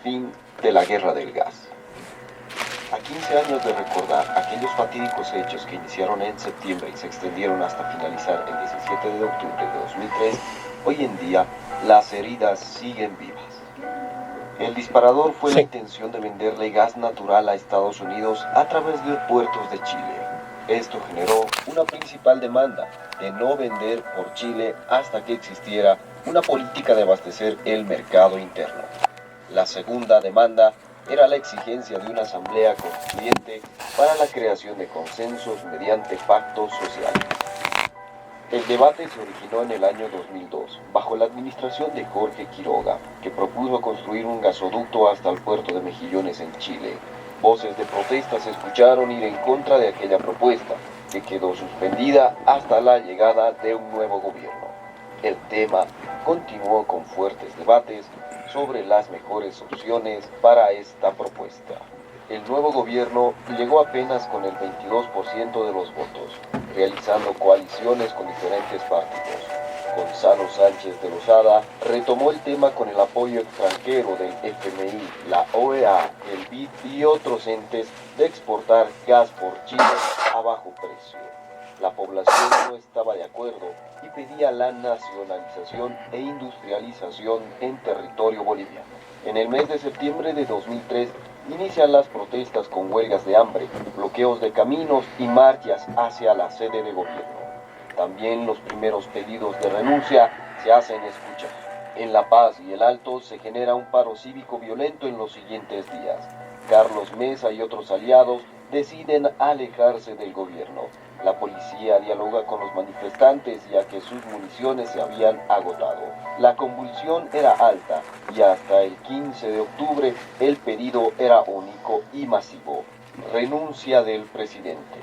Fin de la guerra del gas. A 15 años de recordar aquellos fatídicos hechos que iniciaron en septiembre y se extendieron hasta finalizar el 17 de octubre de 2003, hoy en día las heridas siguen vivas. El disparador fue la intención de venderle gas natural a Estados Unidos a través de puertos de Chile. Esto generó una principal demanda de no vender por Chile hasta que existiera una política de abastecer el mercado interno. La segunda demanda era la exigencia de una asamblea constituyente para la creación de consensos mediante pactos sociales. El debate se originó en el año 2002, bajo la administración de Jorge Quiroga, que propuso construir un gasoducto hasta el puerto de Mejillones en Chile. Voces de protesta se escucharon ir en contra de aquella propuesta, que quedó suspendida hasta la llegada de un nuevo gobierno. El tema continuó con fuertes debates sobre las mejores opciones para esta propuesta. El nuevo gobierno llegó apenas con el 22% de los votos, realizando coaliciones con diferentes partidos. Gonzalo Sánchez de Lozada retomó el tema con el apoyo extranjero del FMI, la OEA, el BID y otros entes de exportar gas por Chile a bajo precio. La población no estaba de acuerdo y pedía la nacionalización e industrialización en territorio boliviano. En el mes de septiembre de 2003 inician las protestas con huelgas de hambre, bloqueos de caminos y marchas hacia la sede de gobierno. También los primeros pedidos de renuncia se hacen escuchar. En La Paz y el Alto se genera un paro cívico violento en los siguientes días. Carlos Mesa y otros aliados deciden alejarse del gobierno. La policía dialoga con los manifestantes ya que sus municiones se habían agotado. La convulsión era alta y hasta el 15 de octubre el pedido era único y masivo: renuncia del presidente.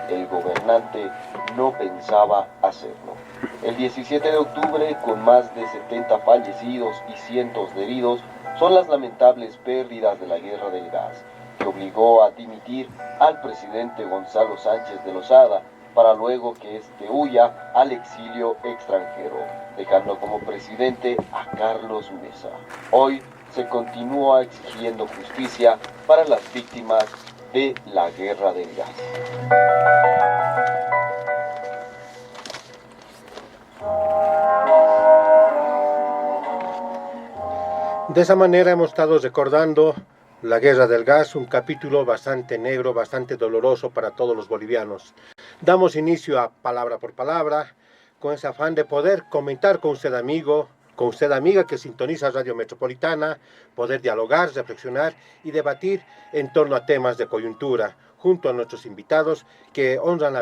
El gobernante no pensaba hacerlo. El 17 de octubre, con más de 70 fallecidos y cientos de heridos, son las lamentables pérdidas de la guerra del gas, que obligó a dimitir al presidente Gonzalo Sánchez de Lozada, para luego que éste huya al exilio extranjero, dejando como presidente a Carlos Mesa. Hoy se continúa exigiendo justicia para las víctimas de la guerra del gas. De esa manera hemos estado recordando la guerra del gas, un capítulo bastante negro, bastante doloroso para todos los bolivianos. Damos inicio a Palabra por Palabra, con ese afán de poder comentar con usted, amigo, con usted, amiga, que sintoniza Radio Metropolitana, poder dialogar, reflexionar y debatir en torno a temas de coyuntura, junto a nuestros invitados que honran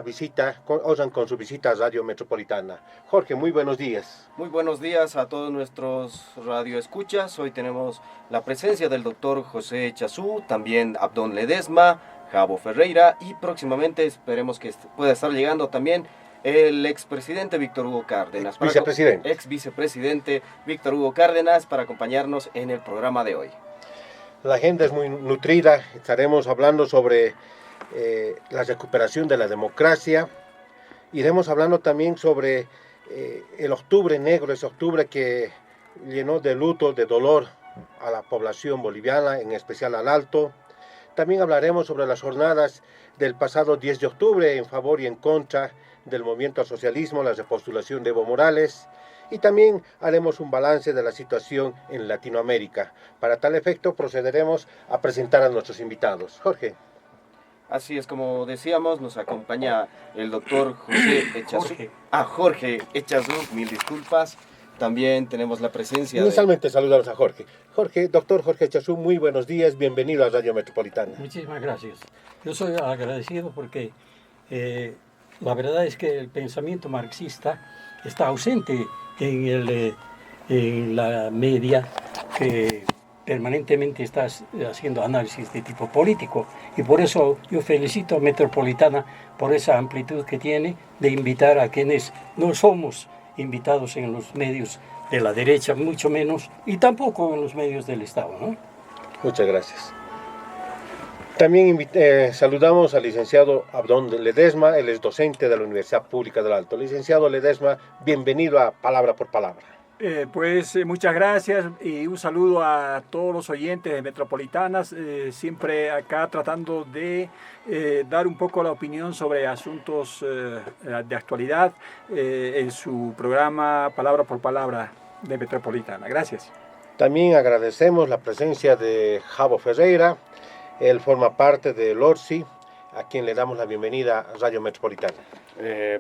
con su visita a Radio Metropolitana. Jorge, muy buenos días. Muy buenos días a todos nuestros radioescuchas. Hoy tenemos la presencia del doctor José Chazú, también Abdón Ledesma, Jabo Ferreira y próximamente esperemos que pueda estar llegando también el expresidente Víctor Hugo Cárdenas. Ex vicepresidente Víctor Hugo Cárdenas, para acompañarnos en el programa de hoy. La agenda es muy nutrida. Estaremos hablando sobre la recuperación de la democracia. Iremos hablando también sobre el octubre negro, ese octubre que llenó de luto, de dolor a la población boliviana, en especial al Alto. También hablaremos sobre las jornadas del pasado 10 de octubre en favor y en contra del movimiento al socialismo, la repostulación de Evo Morales, y también haremos un balance de la situación en Latinoamérica. Para tal efecto procederemos a presentar a nuestros invitados. Jorge. Así es, como decíamos, nos acompaña el doctor José Echazú. Jorge Echazú, mil disculpas. También tenemos la presencia Inicialmente saludamos a Jorge. Doctor Jorge Echazú, muy buenos días, bienvenido a Radio Metropolitana. Muchísimas gracias. Yo soy agradecido porque la verdad es que el pensamiento marxista está ausente en la media, que permanentemente está haciendo análisis de tipo político, y por eso yo felicito a Metropolitana por esa amplitud que tiene de invitar a quienes no somos invitados en los medios de la derecha, mucho menos, y tampoco en los medios del Estado, ¿no? Muchas gracias. También saludamos al licenciado Abdón Ledesma, él es docente de la Universidad Pública del Alto. Licenciado Ledesma, bienvenido a Palabra por Palabra. Muchas gracias y un saludo a todos los oyentes de Metropolitanas, siempre acá tratando de dar un poco la opinión sobre asuntos de actualidad en su programa Palabra por Palabra de Metropolitana. Gracias. También agradecemos la presencia de Javo Ferreira, él forma parte del ORSI, a quien le damos la bienvenida a Radio Metropolitana.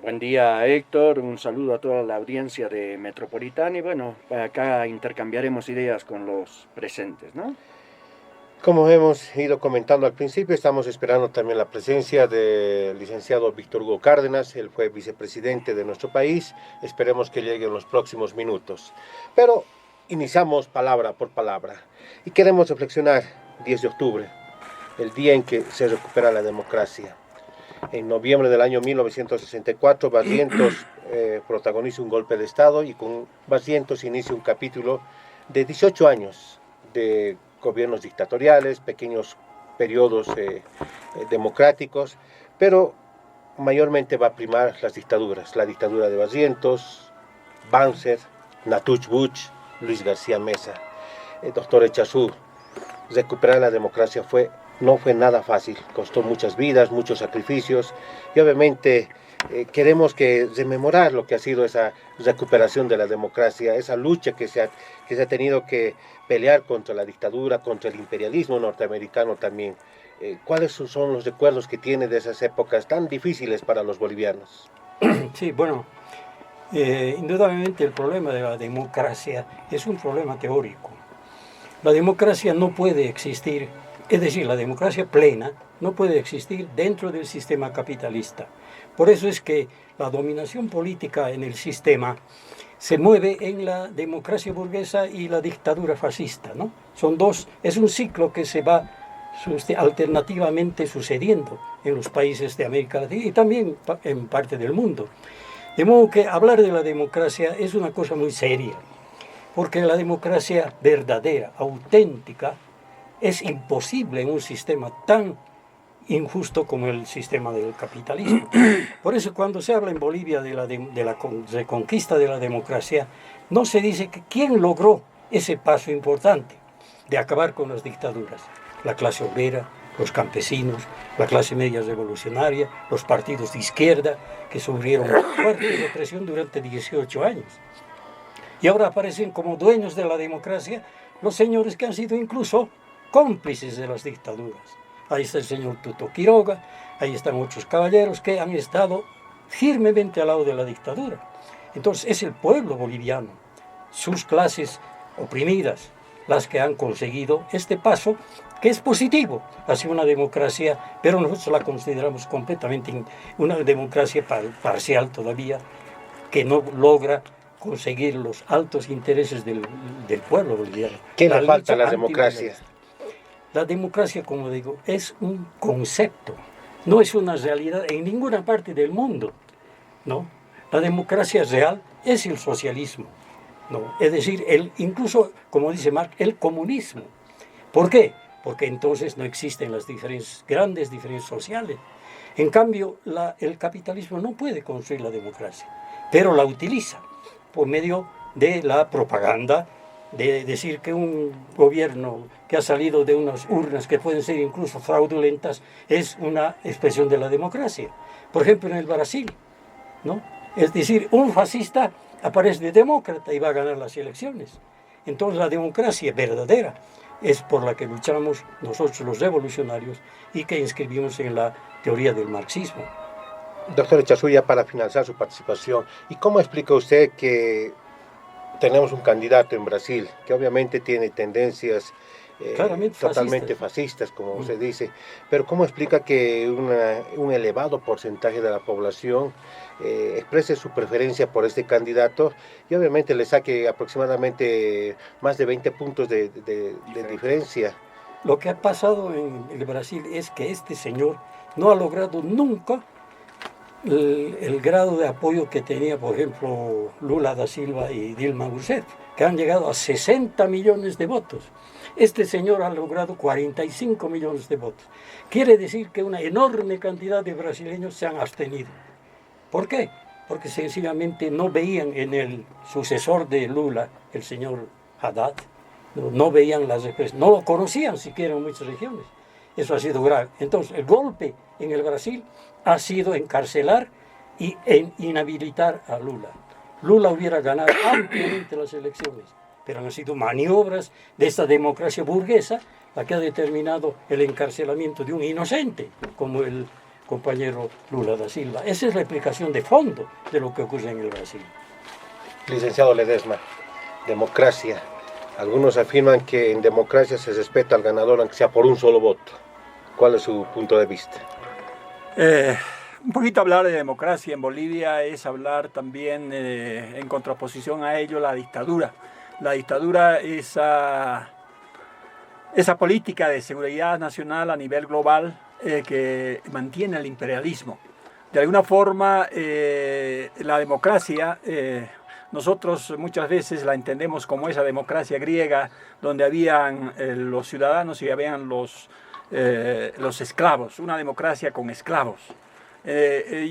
Buen día, Héctor, un saludo a toda la audiencia de Metropolitana y bueno, acá intercambiaremos ideas con los presentes, ¿no? Como hemos ido comentando al principio, estamos esperando también la presencia del licenciado Víctor Hugo Cárdenas, él fue vicepresidente de nuestro país, esperemos que llegue en los próximos minutos. Pero iniciamos palabra por palabra y queremos reflexionar 10 de octubre, el día en que se recupera la democracia. En noviembre del año 1964, Barrientos protagoniza un golpe de Estado y con Barrientos inicia un capítulo de 18 años de gobiernos dictatoriales, pequeños periodos democráticos, pero mayormente va a primar las dictaduras, la dictadura de Barrientos, Banzer, Natuch Buch, Luis García Meza. Doctor Echazú, recuperar la democracia no fue nada fácil, costó muchas vidas, muchos sacrificios y obviamente queremos rememorar lo que ha sido esa recuperación de la democracia, esa lucha que se ha tenido que pelear contra la dictadura, contra el imperialismo norteamericano también. ¿Cuáles son los recuerdos que tiene de esas épocas tan difíciles para los bolivianos? Sí, bueno, indudablemente el problema de la democracia es un problema teórico. La democracia no puede existir, es decir, la democracia plena no puede existir dentro del sistema capitalista. Por eso es que la dominación política en el sistema se mueve en la democracia burguesa y la dictadura fascista, ¿no? Son dos, es un ciclo que se va alternativamente sucediendo en los países de América Latina y también en parte del mundo. De modo que hablar de la democracia es una cosa muy seria, porque la democracia verdadera, auténtica, es imposible en un sistema tan injusto como el sistema del capitalismo. Por eso cuando se habla en Bolivia de la reconquista de la democracia, no se dice que quién logró ese paso importante de acabar con las dictaduras. La clase obrera, los campesinos, la clase media revolucionaria, los partidos de izquierda que sufrieron fuerte represión durante 18 años. Y ahora aparecen como dueños de la democracia los señores que han sido incluso cómplices de las dictaduras. Ahí está el señor Tuto Quiroga, ahí están muchos caballeros que han estado firmemente al lado de la dictadura. Entonces es el pueblo boliviano, sus clases oprimidas, las que han conseguido este paso que es positivo hacia una democracia, pero nosotros la consideramos completamente una democracia parcial todavía, que no logra conseguir los altos intereses del pueblo boliviano. ¿Qué le falta a la democracia? La democracia, como digo, es un concepto, no es una realidad en ninguna parte del mundo, ¿no? La democracia real es el socialismo, ¿no? Es decir, incluso, como dice Marx, el comunismo. ¿Por qué? Porque entonces no existen las grandes diferencias sociales. En cambio, el capitalismo no puede construir la democracia, pero la utiliza por medio de la propaganda, de decir que un gobierno que ha salido de unas urnas que pueden ser incluso fraudulentas es una expresión de la democracia. Por ejemplo, en el Brasil, ¿no? Es decir, un fascista aparece de demócrata y va a ganar las elecciones. Entonces la democracia verdadera es por la que luchamos nosotros los revolucionarios y que inscribimos en la teoría del marxismo. Doctor Echazú, ya para finalizar su participación, ¿y cómo explica usted que tenemos un candidato en Brasil que obviamente tiene tendencias totalmente fascistas, como usted dice, pero cómo explica que un elevado porcentaje de la población exprese su preferencia por este candidato y obviamente le saque aproximadamente más de 20 puntos de diferencia? Lo que ha pasado en el Brasil es que este señor no ha logrado nunca el grado de apoyo que tenía, por ejemplo, Lula da Silva y Dilma Rousseff, que han llegado a 60 millones de votos. Este señor ha logrado 45 millones de votos. Quiere decir que una enorme cantidad de brasileños se han abstenido. ¿Por qué? porque sencillamente no veían en el sucesor de Lula, el señor Haddad, no veían las expresiones, no lo conocían siquiera en muchas regiones. Eso ha sido grave. Entonces, el golpe en el Brasil ha sido encarcelar y inhabilitar a Lula. Lula hubiera ganado ampliamente las elecciones, pero han sido maniobras de esta democracia burguesa la que ha determinado el encarcelamiento de un inocente como el compañero Lula da Silva. Esa es la explicación de fondo de lo que ocurre en el Brasil. Licenciado Ledesma, democracia. Algunos afirman que en democracia se respeta al ganador aunque sea por un solo voto. ¿Cuál es su punto de vista? Un poquito hablar de democracia en Bolivia es hablar también en contraposición a ello la dictadura. La dictadura, esa política de seguridad nacional a nivel global que mantiene el imperialismo. De alguna forma, la democracia, nosotros muchas veces la entendemos como esa democracia griega donde habían los ciudadanos y habían los esclavos, una democracia con esclavos.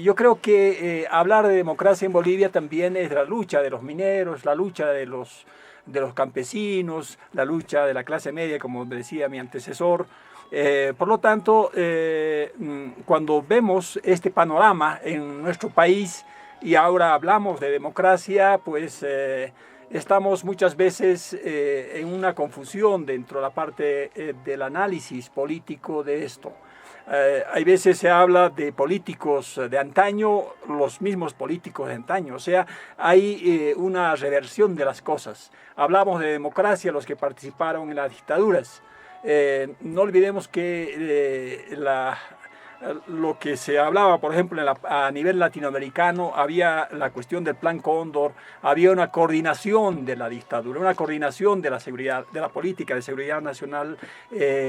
Yo creo que hablar de democracia en Bolivia también es la lucha de los mineros, la lucha de los campesinos, la lucha de la clase media, como decía mi antecesor. Por lo tanto, cuando vemos este panorama en nuestro país y ahora hablamos de democracia, pues estamos muchas veces en una confusión dentro de la parte del análisis político de esto. Hay veces se habla de políticos de antaño, los mismos políticos de antaño, o sea, hay una reversión de las cosas. Hablamos de democracia, los que participaron en las dictaduras. No olvidemos que lo que se hablaba, por ejemplo, a nivel latinoamericano, había la cuestión del Plan Cóndor, había una coordinación de la dictadura, una coordinación de la seguridad, de la política de seguridad nacional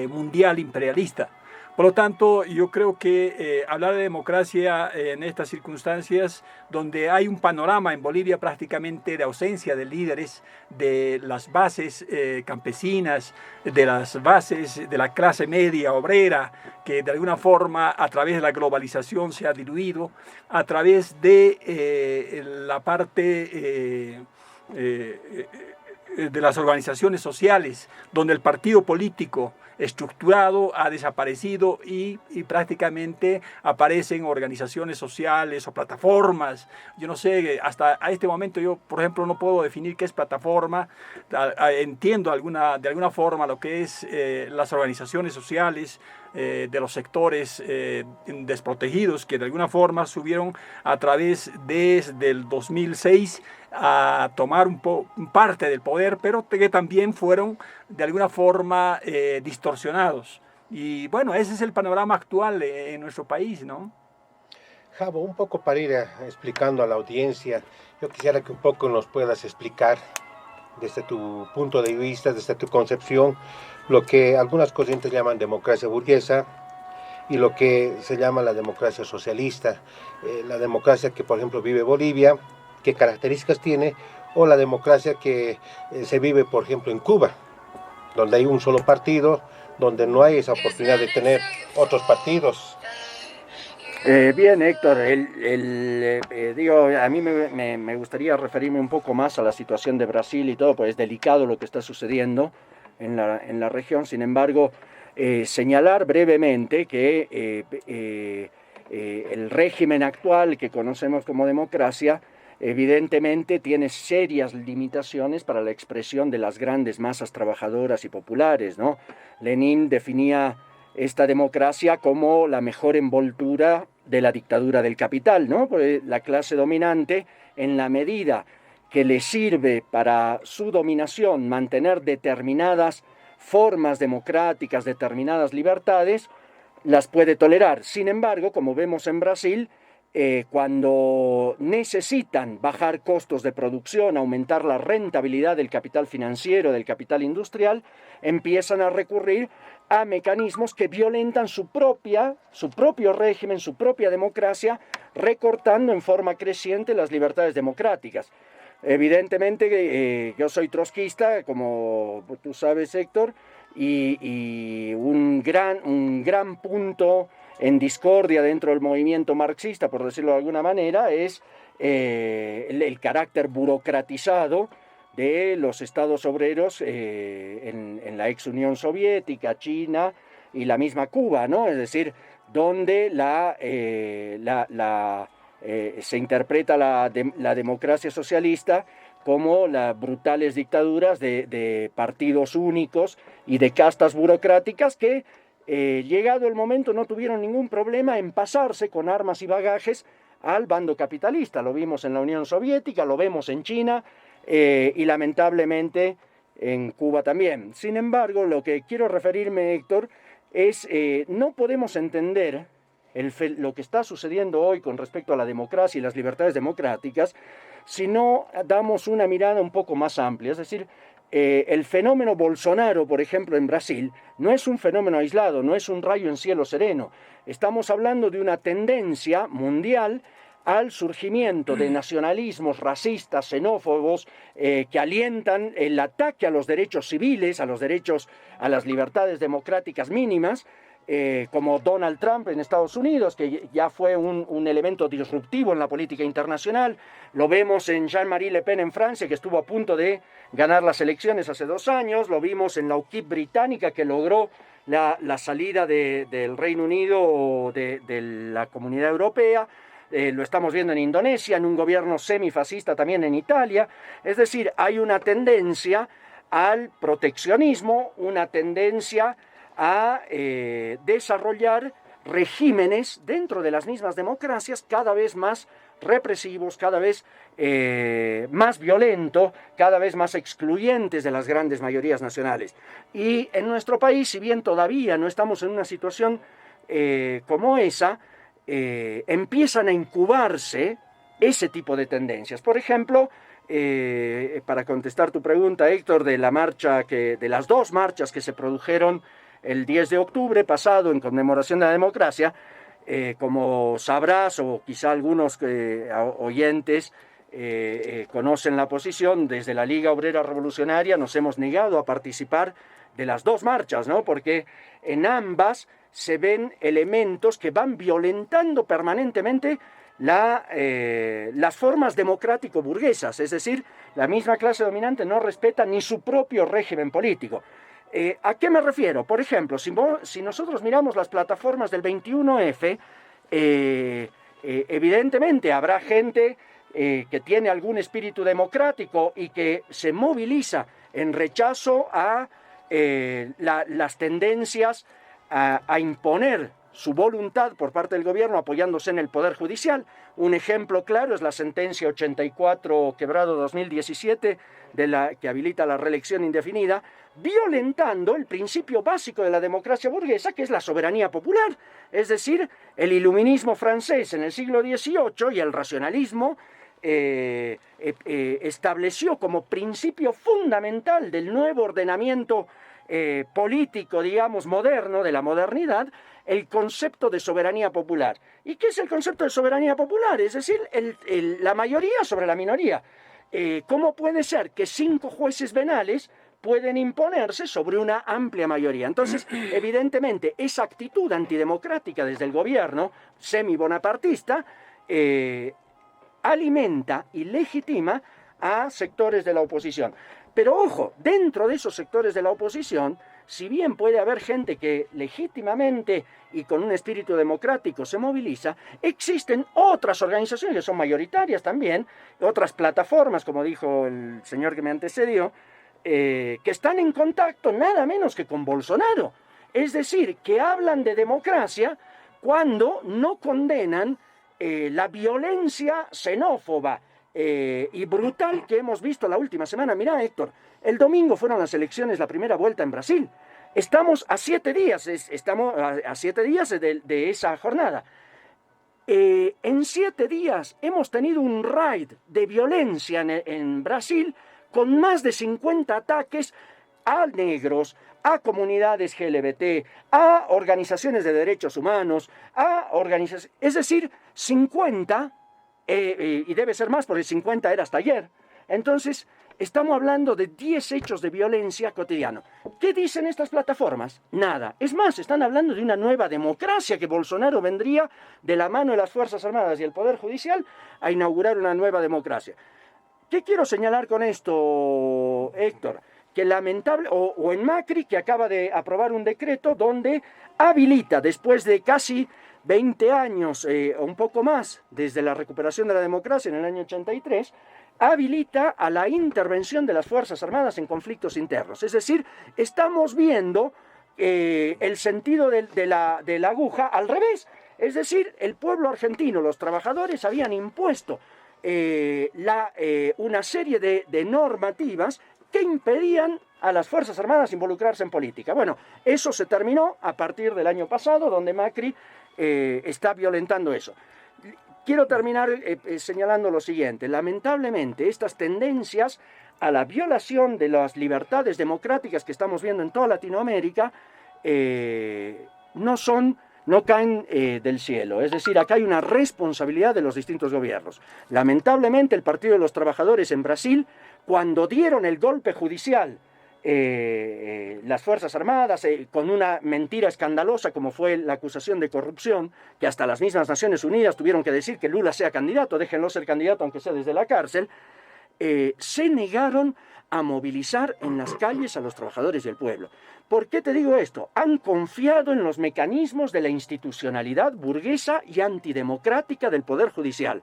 mundial imperialista. Por lo tanto, yo creo que hablar de democracia en estas circunstancias, donde hay un panorama en Bolivia prácticamente de ausencia de líderes, de las bases campesinas, de las bases de la clase media obrera, que de alguna forma a través de la globalización se ha diluido, a través de la parte de las organizaciones sociales, donde el partido político estructurado ha desaparecido y prácticamente aparecen organizaciones sociales o plataformas. Yo no sé, hasta a este momento yo, por ejemplo, no puedo definir qué es plataforma. Entiendo de alguna forma lo que es las organizaciones sociales de los sectores desprotegidos que de alguna forma subieron a través desde el 2006 a tomar parte del poder, pero que también fueron de alguna forma distorsionados. Y bueno, ese es el panorama actual en nuestro país, ¿no? Javo, un poco para ir explicando a la audiencia, yo quisiera que un poco nos puedas explicar desde tu punto de vista, desde tu concepción, lo que algunas corrientes llaman democracia burguesa y lo que se llama la democracia socialista, la democracia que por ejemplo vive Bolivia, qué características tiene, o la democracia que se vive por ejemplo en Cuba, donde hay un solo partido, donde no hay esa oportunidad de tener otros partidos. Bien, Héctor, digo, a mí me gustaría referirme un poco más a la situación de Brasil y todo, pues es delicado lo que está sucediendo en la región. Sin embargo, señalar brevemente que el régimen actual que conocemos como democracia evidentemente tiene serias limitaciones para la expresión de las grandes masas trabajadoras y populares, ¿no? Lenin definía esta democracia como la mejor envoltura de la dictadura del capital, ¿no? Porque la clase dominante, en la medida que le sirve para su dominación mantener determinadas formas democráticas, determinadas libertades, las puede tolerar. Sin embargo, como vemos en Brasil, cuando necesitan bajar costos de producción, aumentar la rentabilidad del capital financiero, del capital industrial, empiezan a recurrir a mecanismos que violentan su propio régimen, su propia democracia, recortando en forma creciente las libertades democráticas. Evidentemente, yo soy trotskista, como tú sabes, Héctor, y un gran punto en discordia dentro del movimiento marxista, por decirlo de alguna manera, es el carácter burocratizado de los estados obreros en la ex Unión Soviética, China y la misma Cuba, ¿no? Es decir, donde se interpreta la democracia socialista como las brutales dictaduras de partidos únicos y de castas burocráticas que, llegado el momento, no tuvieron ningún problema en pasarse con armas y bagajes al bando capitalista. Lo vimos en la Unión Soviética, lo vemos en China y lamentablemente en Cuba también. Sin embargo, lo que quiero referirme, Héctor, es no podemos entender lo que está sucediendo hoy con respecto a la democracia y las libertades democráticas si no damos una mirada un poco más amplia. Es decir, el fenómeno Bolsonaro, por ejemplo, en Brasil, no es un fenómeno aislado, no es un rayo en cielo sereno. Estamos hablando de una tendencia mundial al surgimiento de nacionalismos racistas, xenófobos, que alientan el ataque a los derechos civiles, a los derechos, a las libertades democráticas mínimas, como Donald Trump en Estados Unidos, que ya fue un elemento disruptivo en la política internacional. Lo vemos en Jean-Marie Le Pen en Francia, que estuvo a punto de ganar las elecciones hace 2 años. Lo vimos en la UKIP británica, que logró la salida del Reino Unido de la Comunidad Europea. Lo estamos viendo en Indonesia, en un gobierno semifascista también en Italia. Es decir, hay una tendencia al proteccionismo, una tendencia a desarrollar regímenes dentro de las mismas democracias cada vez más represivos, cada vez más violentos, cada vez más excluyentes de las grandes mayorías nacionales. Y en nuestro país, si bien todavía no estamos en una situación como esa, empiezan a incubarse ese tipo de tendencias. Por ejemplo, para contestar tu pregunta, Héctor, de las 2 marchas que se produjeron el 10 de octubre pasado en conmemoración de la democracia, como sabrás, o quizá algunos oyentes conocen la posición, desde la Liga Obrera Revolucionaria nos hemos negado a participar de las 2 marchas, ¿no? Porque en ambas se ven elementos que van violentando permanentemente las formas democrático-burguesas, es decir, la misma clase dominante no respeta ni su propio régimen político. ¿A qué me refiero? Por ejemplo, si nosotros miramos las plataformas del 21F, evidentemente habrá gente que tiene algún espíritu democrático y que se moviliza en rechazo a las tendencias a imponer su voluntad por parte del gobierno apoyándose en el Poder Judicial. Un ejemplo claro es la sentencia 84/2017 que habilita la reelección indefinida, violentando el principio básico de la democracia burguesa, que es la soberanía popular. Es decir, el iluminismo francés en el siglo XVIII y el racionalismo estableció como principio fundamental del nuevo ordenamiento político, digamos, moderno, de la modernidad, el concepto de soberanía popular. ¿Y qué es el concepto de soberanía popular? Es decir, la mayoría sobre la minoría. ¿Cómo puede ser que 5 jueces venales pueden imponerse sobre una amplia mayoría? Entonces, evidentemente, esa actitud antidemocrática desde el gobierno semi-bonapartista alimenta y legitima a sectores de la oposición. Pero ojo, dentro de esos sectores de la oposición, si bien puede haber gente que legítimamente y con un espíritu democrático se moviliza, existen otras organizaciones que son mayoritarias también, otras plataformas, como dijo el señor que me antecedió, que están en contacto nada menos que con Bolsonaro. Es decir, que hablan de democracia cuando no condenan la violencia xenófoba y brutal que hemos visto la última semana. Mirá, Héctor, el domingo fueron las elecciones, la primera vuelta en Brasil. Estamos a 7 días, de esa jornada. En 7 días hemos tenido un raid de violencia en Brasil con más de 50 ataques a negros, a comunidades LGBT, a organizaciones de derechos humanos, es decir, 50, y debe ser más porque 50 era hasta ayer. Entonces, Estamos hablando de 10 hechos de violencia cotidiano. ¿Qué dicen estas plataformas? Nada. Es más, están hablando de una nueva democracia, que Bolsonaro vendría de la mano de las Fuerzas Armadas y el Poder Judicial a inaugurar una nueva democracia. ¿Qué quiero señalar con esto, Héctor? Que lamentable, o en Macri, que acaba de aprobar un decreto donde habilita, después de casi 20 años o un poco más, desde la recuperación de la democracia en el año 83, habilita a la intervención de las Fuerzas Armadas en conflictos internos. Es decir, estamos viendo el sentido de la aguja al revés. Es decir, el pueblo argentino, los trabajadores habían impuesto una serie de normativas que impedían a las Fuerzas Armadas involucrarse en política. Bueno, eso se terminó a partir del año pasado, donde Macri está violentando eso. Quiero terminar señalando lo siguiente. Lamentablemente, estas tendencias a la violación de las libertades democráticas que estamos viendo en toda Latinoamérica no caen del cielo. Es decir, acá hay una responsabilidad de los distintos gobiernos. Lamentablemente, el Partido de los Trabajadores en Brasil, cuando dieron el golpe judicial, las Fuerzas Armadas, con una mentira escandalosa como fue la acusación de corrupción, que hasta las mismas Naciones Unidas tuvieron que decir que Lula sea candidato, déjenlo ser candidato aunque sea desde la cárcel, se negaron a movilizar en las calles a los trabajadores del pueblo. ¿Por qué te digo esto? Han confiado en los mecanismos de la institucionalidad burguesa y antidemocrática del Poder Judicial,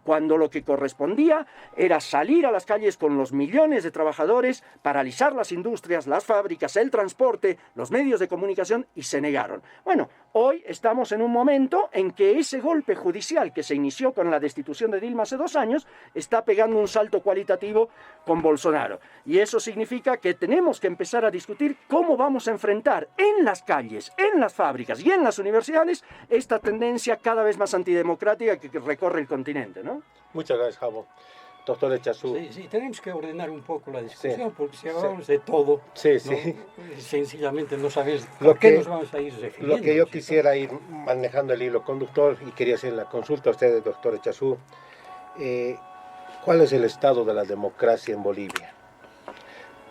cuando lo que correspondía era salir a las calles con los millones de trabajadores, paralizar las industrias, las fábricas, el transporte, los medios de comunicación, y se negaron. Bueno, hoy estamos en un momento en que ese golpe judicial que se inició con la destitución de Dilma hace 2 años está pegando un salto cualitativo con Bolsonaro. Y eso significa que tenemos que empezar a discutir cómo vamos a enfrentar en las calles, en las fábricas y en las universidades esta tendencia cada vez más antidemocrática que recorre el continente, ¿no? Muchas gracias, Javo. Doctor Echazú. Sí, tenemos que ordenar un poco la discusión, porque si hablamos de todo, sencillamente no sabes por qué nos vamos a ir refiriendo. Lo que yo quisiera ir manejando el hilo conductor, y quería hacer la consulta a usted, doctor Echazú, ¿cuál es el estado de la democracia en Bolivia?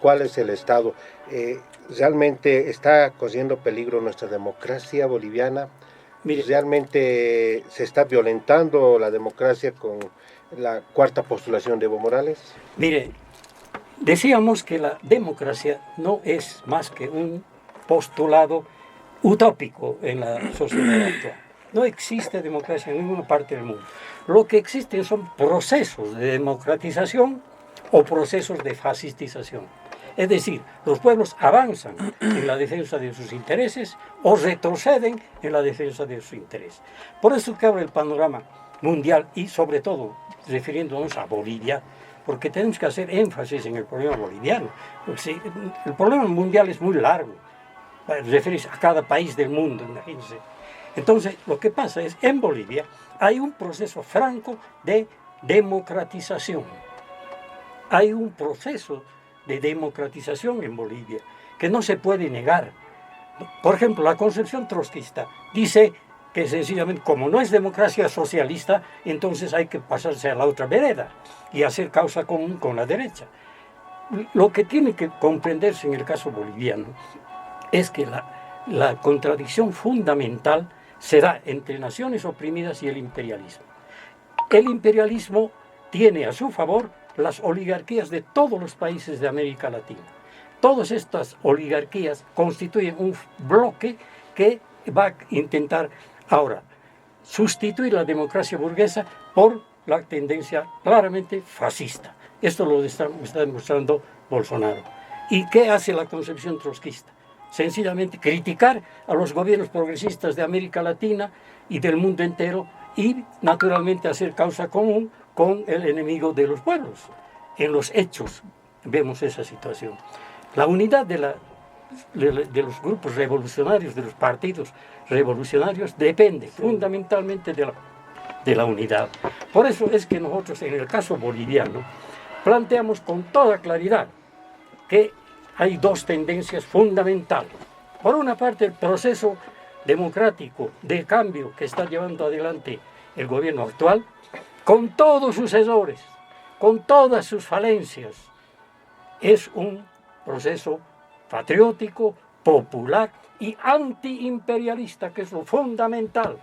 ¿Cuál es el estado? ¿Realmente está corriendo peligro nuestra democracia boliviana? Mire, ¿realmente se está violentando la democracia con la 4ª postulación de Evo Morales? Mire, decíamos que la democracia no es más que un postulado utópico en la sociedad actual. No existe democracia en ninguna parte del mundo. Lo que existen son procesos de democratización o procesos de fascistización. Es decir, los pueblos avanzan en la defensa de sus intereses o retroceden en la defensa de sus intereses. Por eso que abre el panorama mundial y sobre todo refiriéndonos a Bolivia, porque tenemos que hacer énfasis en el problema boliviano. Porque el problema mundial es muy largo, referirse a cada país del mundo, imagínense. Entonces, lo que pasa es, en Bolivia hay un proceso franco de democratización. Hay un proceso de democratización en Bolivia que no se puede negar. Por ejemplo, la concepción trotskista dice que sencillamente, como no es democracia socialista, entonces hay que pasarse a la otra vereda y hacer causa común con la derecha. Lo que tiene que comprenderse en el caso boliviano es que la contradicción fundamental se da entre naciones oprimidas y el imperialismo. El imperialismo tiene a su favor las oligarquías de todos los países de América Latina. Todas estas oligarquías constituyen un bloque que va a intentar ahora sustituir la democracia burguesa por la tendencia claramente fascista. Esto lo está demostrando Bolsonaro. ¿Y qué hace la concepción trotskista? Sencillamente criticar a los gobiernos progresistas de América Latina y del mundo entero y naturalmente hacer causa común con el enemigo de los pueblos. En los hechos vemos esa situación. La unidad de los grupos revolucionarios, de los partidos revolucionarios, depende fundamentalmente de la unidad. Por eso es que nosotros, en el caso boliviano, planteamos con toda claridad que hay 2 tendencias fundamentales. Por una parte, el proceso democrático de cambio que está llevando adelante el gobierno actual, con todos sus errores, con todas sus falencias, es un proceso patriótico, popular y antiimperialista, que es lo fundamental.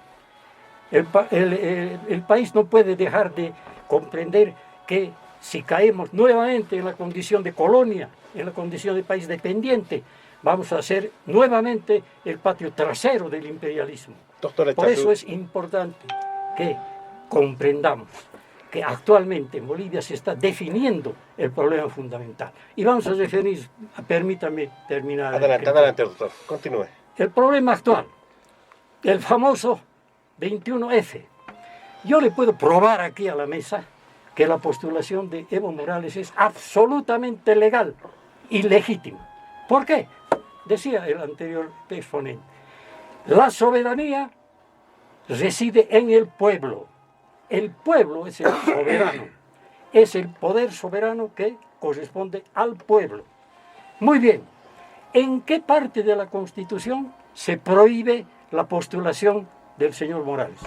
El país no puede dejar de comprender que si caemos nuevamente en la condición de colonia, en la condición de país dependiente, vamos a ser nuevamente el patio trasero del imperialismo. Doctor Por eso es importante que comprendamos que actualmente en Bolivia se está definiendo el problema fundamental. Y vamos a definir, permítame terminar. Adelante, doctor, continúe. El problema actual, el famoso 21F. Yo le puedo probar aquí a la mesa que la postulación de Evo Morales es absolutamente legal y legítima. ¿Por qué? Decía el anterior exponente, la soberanía reside en el pueblo. El pueblo es el soberano, es el poder soberano que corresponde al pueblo. Muy bien, ¿en qué parte de la Constitución se prohíbe la postulación del señor Morales?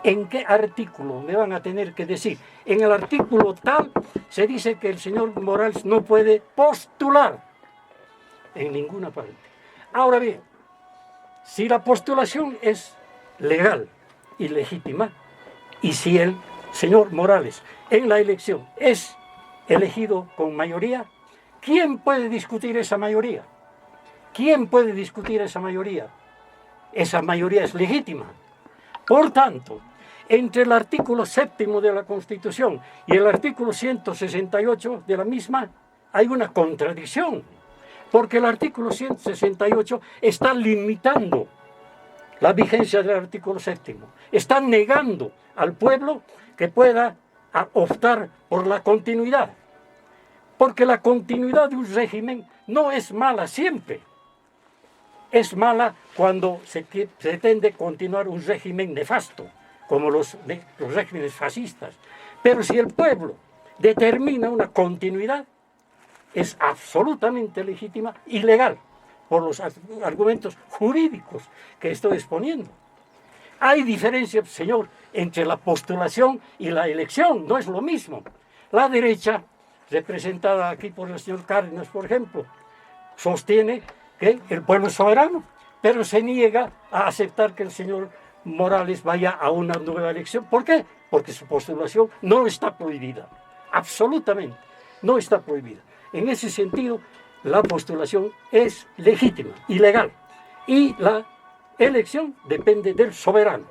¿En qué artículo? Me van a tener que decir. En el artículo tal se dice que el señor Morales no puede postular en ninguna parte. Ahora bien, si la postulación es legal y legítima, y si el señor Morales en la elección es elegido con mayoría, ¿quién puede discutir esa mayoría? ¿Quién puede discutir esa mayoría? Esa mayoría es legítima. Por tanto, entre el artículo 7º de la Constitución y el artículo 168 de la misma hay una contradicción, porque el artículo 168 está limitando la vigencia del artículo 7º, está negando al pueblo que pueda optar por la continuidad, porque la continuidad de un régimen no es mala siempre. Es mala cuando se pretende continuar un régimen nefasto, como los regímenes fascistas. Pero si el pueblo determina una continuidad, es absolutamente legítima y legal, por los argumentos jurídicos que estoy exponiendo. Hay diferencia, señor, entre la postulación y la elección, no es lo mismo. La derecha, representada aquí por el señor Cárdenas, por ejemplo, sostiene que el pueblo es soberano, pero se niega a aceptar que el señor Morales vaya a una nueva elección. ¿Por qué? Porque su postulación no está prohibida, absolutamente, no está prohibida. En ese sentido, la postulación es legítima y legal, y la elección depende del soberano.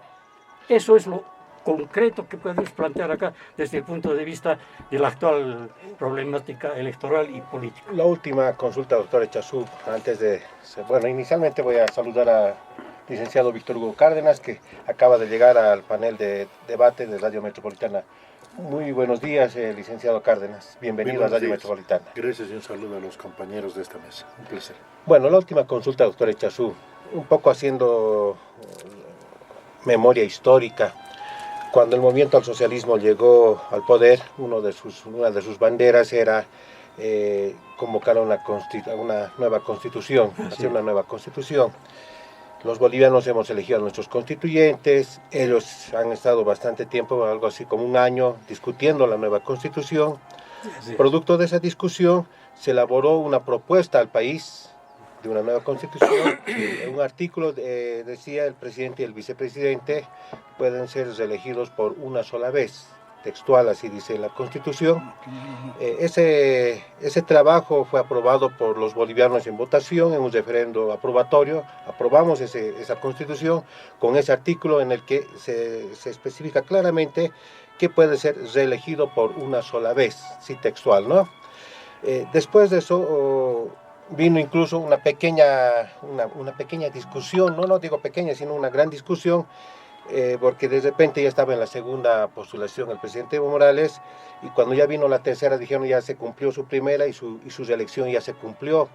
Eso es lo concreto que podemos plantear acá desde el punto de vista de la actual problemática electoral y política. La última consulta, doctor Echazú, antes de... Bueno, inicialmente voy a saludar al licenciado Víctor Hugo Cárdenas, que acaba de llegar al panel de debate de Radio Metropolitana. Muy buenos días, licenciado Cárdenas. Bienvenido a Radio Metropolitana. Gracias y un saludo a los compañeros de esta mesa. Un placer. Bueno, la última consulta, doctor Echazú, un poco haciendo memoria histórica. Cuando el movimiento al socialismo llegó al poder, una de sus banderas era convocar una nueva constitución, hacer una nueva constitución. Los bolivianos hemos elegido a nuestros constituyentes, ellos han estado bastante tiempo, algo así como un año, discutiendo la nueva constitución. Sí. Producto de esa discusión se elaboró una propuesta al país de una nueva constitución. En un artículo decía el presidente y el vicepresidente pueden ser reelegidos por una sola vez, textual, así dice la constitución. Ese trabajo fue aprobado por los bolivianos en votación, en un referendo aprobatorio. Aprobamos esa constitución con ese artículo en el que se especifica claramente que puede ser reelegido por una sola vez, sí, textual, ¿no? Después de eso vino incluso una pequeña discusión, no digo pequeña, sino una gran discusión, porque de repente ya estaba en la segunda postulación el presidente Evo Morales, y cuando ya vino la tercera dijeron ya se cumplió su primera y su reelección ya se cumplió,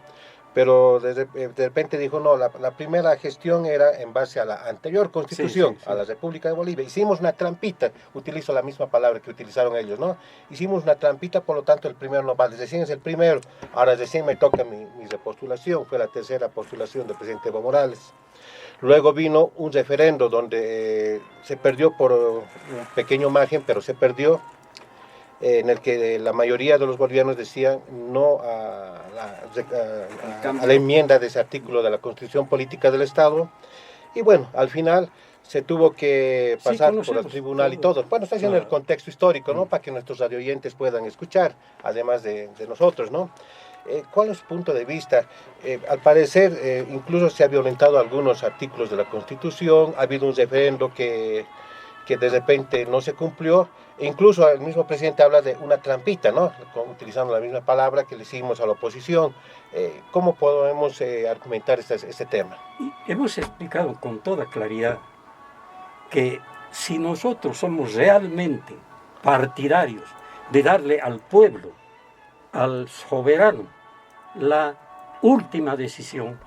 pero de repente dijo no, la primera gestión era en base a la anterior constitución, sí. A la República de Bolivia. Hicimos una trampita, utilizo la misma palabra que utilizaron ellos, ¿no? Hicimos una trampita, por lo tanto el primero no vale, recién es el primero, ahora recién me toca mi repostulación, fue la tercera postulación del presidente Evo Morales. Luego vino un referendo donde se perdió por un pequeño margen, pero se perdió. en el que la mayoría de los bolivianos decían no a la enmienda de ese artículo de la Constitución Política del Estado. Y bueno, al final se tuvo que pasar por el tribunal y todo. Bueno, está haciendo el contexto histórico, ¿no? Para que nuestros radioyentes puedan escuchar, además de nosotros, ¿no? ¿Cuál es su punto de vista? Al parecer, incluso se ha violentado algunos artículos de la Constitución, ha habido un referendo que de repente no se cumplió, e incluso el mismo presidente habla de una trampita, ¿no? Utilizando la misma palabra que le hicimos a la oposición. ¿Cómo podemos argumentar este tema? Hemos explicado con toda claridad que si nosotros somos realmente partidarios de darle al pueblo, al soberano, la última decisión,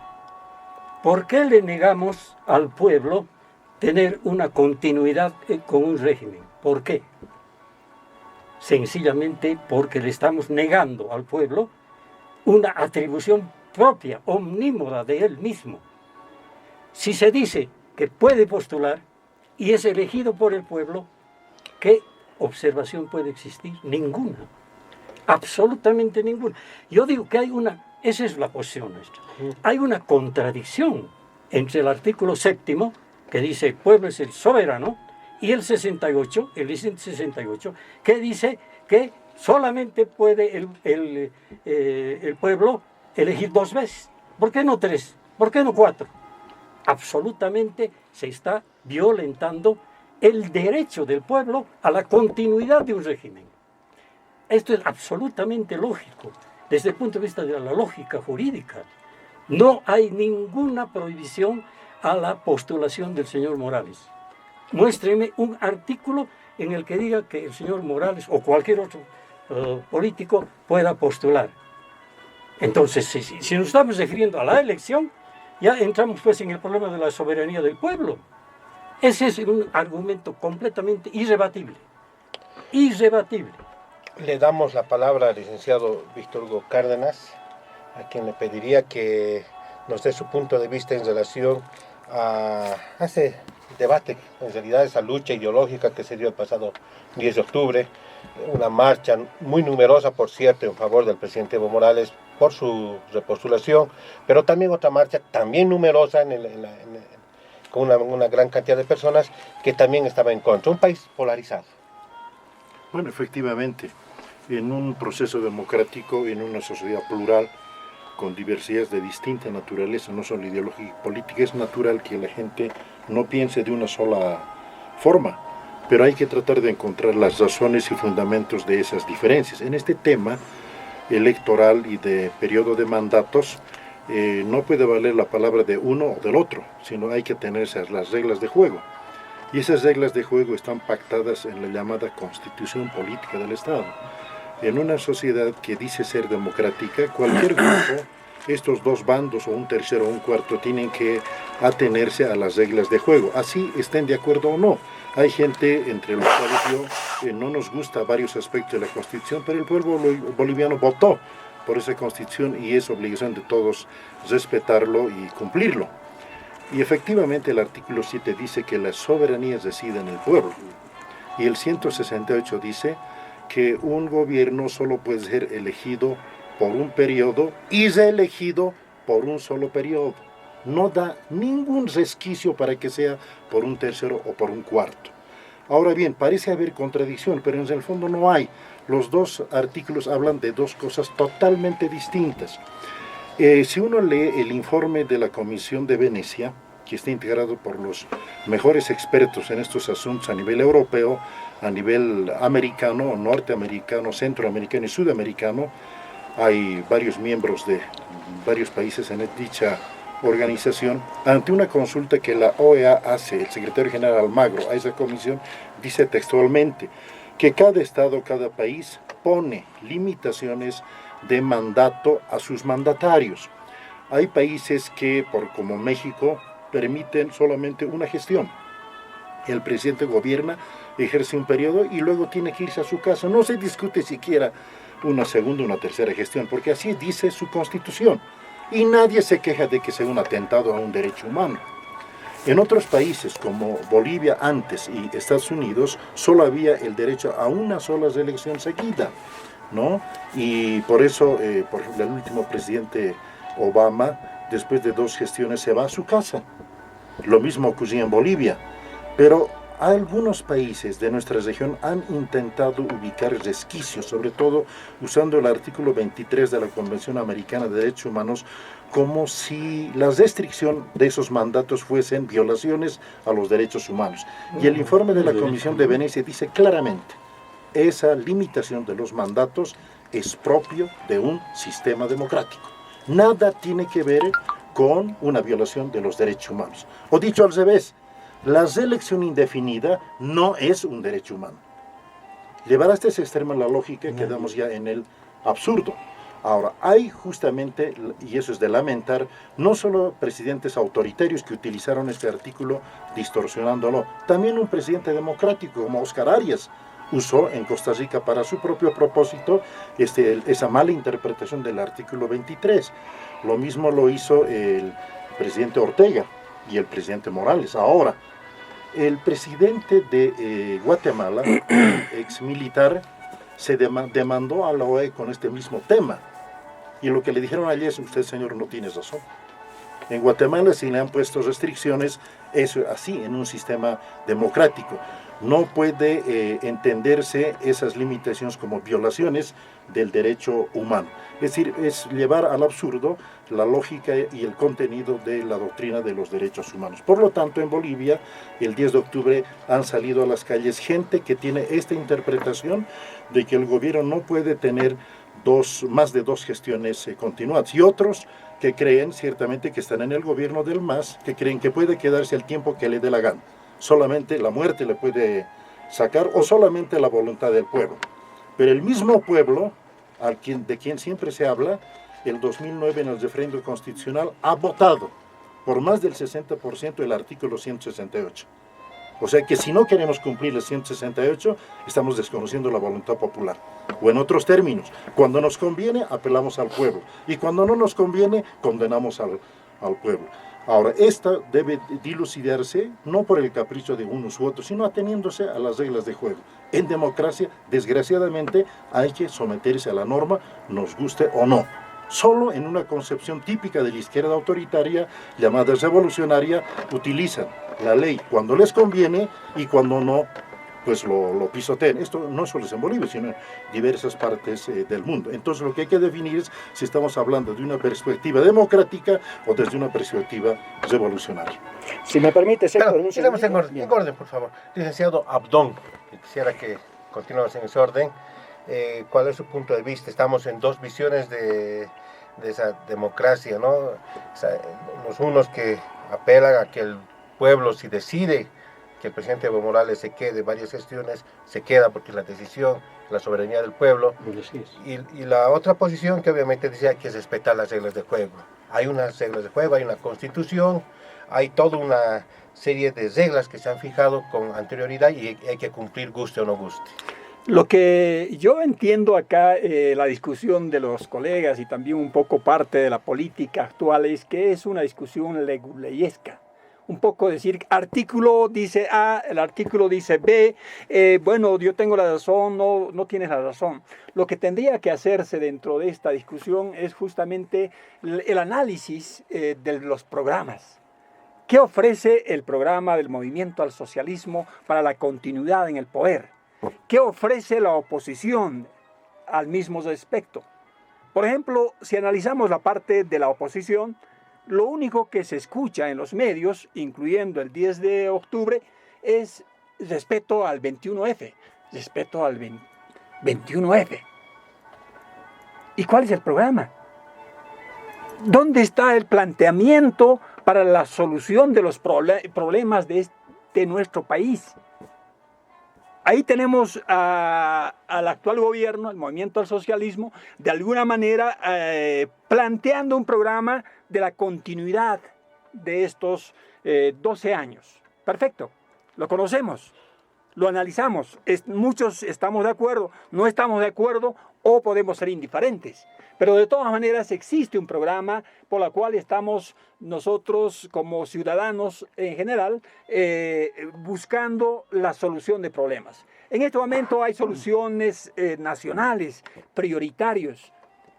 ¿por qué le negamos al pueblo tener una continuidad con un régimen? ¿Por qué? Sencillamente porque le estamos negando al pueblo una atribución propia, omnímoda de él mismo. Si se dice que puede postular y es elegido por el pueblo, ¿qué observación puede existir? Ninguna. Absolutamente ninguna. Yo digo que esa es la posición nuestra. Hay una contradicción entre el artículo 7, que dice el pueblo es el soberano, y el 68, el 68, que dice que solamente puede el pueblo elegir 2 veces. ¿Por qué no 3? ¿Por qué no 4? Absolutamente se está violentando el derecho del pueblo a la continuidad de un régimen. Esto es absolutamente lógico, desde el punto de vista de la lógica jurídica. No hay ninguna prohibición a la postulación del señor Morales. Muéstreme un artículo en el que diga que el señor Morales o cualquier otro político pueda postular. Entonces, si nos estamos refiriendo a la elección, ya entramos pues en el problema de la soberanía del pueblo. Ese es un argumento completamente irrebatible. Irrebatible. Le damos la palabra al licenciado Víctor Hugo Cárdenas, a quien le pediría que nos dé su punto de vista en relación a ese debate, en realidad esa lucha ideológica que se dio el pasado 10 de octubre, una marcha muy numerosa, por cierto, en favor del presidente Evo Morales por su repostulación, pero también otra marcha también numerosa con una gran cantidad de personas que también estaba en contra. Un país polarizado. Bueno, efectivamente, en un proceso democrático, en una sociedad plural, con diversidades de distinta naturaleza, no solo ideológica y política, es natural que la gente no piense de una sola forma, pero hay que tratar de encontrar las razones y fundamentos de esas diferencias. En este tema electoral y de periodo de mandatos, no puede valer la palabra de uno o del otro, sino hay que atenerse a las reglas de juego. Y esas reglas de juego están pactadas en la llamada Constitución Política del Estado. En una sociedad que dice ser democrática, cualquier grupo, estos 2 bandos o un tercero o un cuarto, tienen que atenerse a las reglas de juego, así estén de acuerdo o no. Hay gente entre los cuales no nos gusta varios aspectos de la Constitución, pero el pueblo boliviano votó por esa Constitución y es obligación de todos respetarlo y cumplirlo. Y efectivamente el artículo 7 dice que la soberanía reside en el pueblo. Y el 168 dice que un gobierno solo puede ser elegido por un periodo y reelegido por un solo periodo. No da ningún resquicio para que sea por un tercero o por un cuarto. Ahora bien, parece haber contradicción, pero en el fondo no hay. Los 2 artículos hablan de 2 cosas totalmente distintas. Si uno lee el informe de la Comisión de Venecia, que está integrado por los mejores expertos en estos asuntos a nivel europeo, a nivel americano, norteamericano, centroamericano y sudamericano, hay varios miembros de varios países en dicha organización. Ante una consulta que la OEA hace, el secretario general Almagro a esa comisión, dice textualmente que cada estado, cada país pone limitaciones de mandato a sus mandatarios. Hay países que, como México, permiten solamente una gestión. El presidente gobierna, ejerce un periodo y luego tiene que irse a su casa. No se discute siquiera una segunda o una tercera gestión, porque así dice su constitución. Y nadie se queja de que sea un atentado a un derecho humano. En otros países como Bolivia antes y Estados Unidos solo había el derecho a una sola elección seguida, ¿no? Y por eso, por ejemplo, el último presidente Obama, después de 2 gestiones, se va a su casa. Lo mismo ocurría en Bolivia, pero algunos países de nuestra región han intentado ubicar resquicios, sobre todo usando el artículo 23 de la Convención Americana de Derechos Humanos, como si la restricción de esos mandatos fuesen violaciones a los derechos humanos. Y el informe de la Comisión de Venecia dice claramente, esa limitación de los mandatos es propio de un sistema democrático. Nada tiene que ver con una violación de los derechos humanos. O dicho al revés, la reelección indefinida no es un derecho humano. Llevar hasta ese extremo la lógica, quedamos ya en el absurdo. Ahora, hay justamente, y eso es de lamentar, no solo presidentes autoritarios que utilizaron este artículo distorsionándolo, también un presidente democrático como Oscar Arias usó en Costa Rica para su propio propósito esa mala interpretación del artículo 23. Lo mismo lo hizo el presidente Ortega y el presidente Morales. Ahora, el presidente de Guatemala, ex militar, se demandó a la OEA con este mismo tema. Y lo que le dijeron ayer es, usted señor no tiene razón. En Guatemala sí le han puesto restricciones, eso así, en un sistema democrático. No puede entenderse esas limitaciones como violaciones del derecho humano. Es decir, es llevar al absurdo la lógica y el contenido de la doctrina de los derechos humanos. Por lo tanto, en Bolivia, el 10 de octubre han salido a las calles gente que tiene esta interpretación de que el gobierno no puede tener más de 2 gestiones continuadas, y otros que creen ciertamente que están en el gobierno del MAS, que creen que puede quedarse el tiempo que le dé la gana. Solamente la muerte le puede sacar o solamente la voluntad del pueblo. Pero el mismo pueblo, de quien siempre se habla, el 2009 en el referéndum constitucional ha votado por más del 60% el artículo 168. O sea que si no queremos cumplir el 168, estamos desconociendo la voluntad popular. O en otros términos, cuando nos conviene, apelamos al pueblo. Y cuando no nos conviene, condenamos al pueblo. Ahora, esta debe dilucidarse no por el capricho de unos u otros, sino ateniéndose a las reglas de juego. En democracia, desgraciadamente, hay que someterse a la norma, nos guste o no. Solo en una concepción típica de la izquierda autoritaria, llamada revolucionaria, utilizan la ley cuando les conviene y cuando no, pues lo pisotean. Esto no solo es en Bolivia, sino en diversas partes del mundo. Entonces lo que hay que definir es si estamos hablando de una perspectiva democrática o desde una perspectiva revolucionaria. Si me permite, claro, sigamos en orden, por favor. Licenciado Abdón, quisiera que continuemos en ese orden. ¿Cuál es su punto de vista? Estamos en 2 visiones de esa democracia, ¿no? O sea, los unos que apelan a que el pueblo, si decide que el presidente Evo Morales se quede varias gestiones, se queda porque es la decisión, la soberanía del pueblo. Y la otra posición que obviamente decía que es respetar las reglas de juego. Hay unas reglas de juego, hay una constitución, hay toda una serie de reglas que se han fijado con anterioridad y hay que cumplir guste o no guste. Lo que yo entiendo acá, la discusión de los colegas y también un poco parte de la política actual, es que es una discusión leguleyesca. Un poco decir, artículo dice A, el artículo dice B, bueno, yo tengo la razón, no tienes la razón. Lo que tendría que hacerse dentro de esta discusión es justamente el análisis de los programas. ¿Qué ofrece el programa del Movimiento al Socialismo para la continuidad en el poder? ¿Qué ofrece la oposición al mismo respecto? Por ejemplo, si analizamos la parte de la oposición, lo único que se escucha en los medios, incluyendo el 10 de octubre, es respeto al 21F. Respeto al 21F. ¿Y cuál es el programa? ¿Dónde está el planteamiento para la solución de los problemas de nuestro país? Ahí tenemos al actual gobierno, el Movimiento al Socialismo, de alguna manera planteando un programa de la continuidad de estos 12 años. Perfecto, lo conocemos, lo analizamos, muchos estamos de acuerdo, no estamos de acuerdo o podemos ser indiferentes. Pero de todas maneras existe un programa por el cual estamos nosotros como ciudadanos en general buscando la solución de problemas. En este momento hay soluciones nacionales, prioritarios.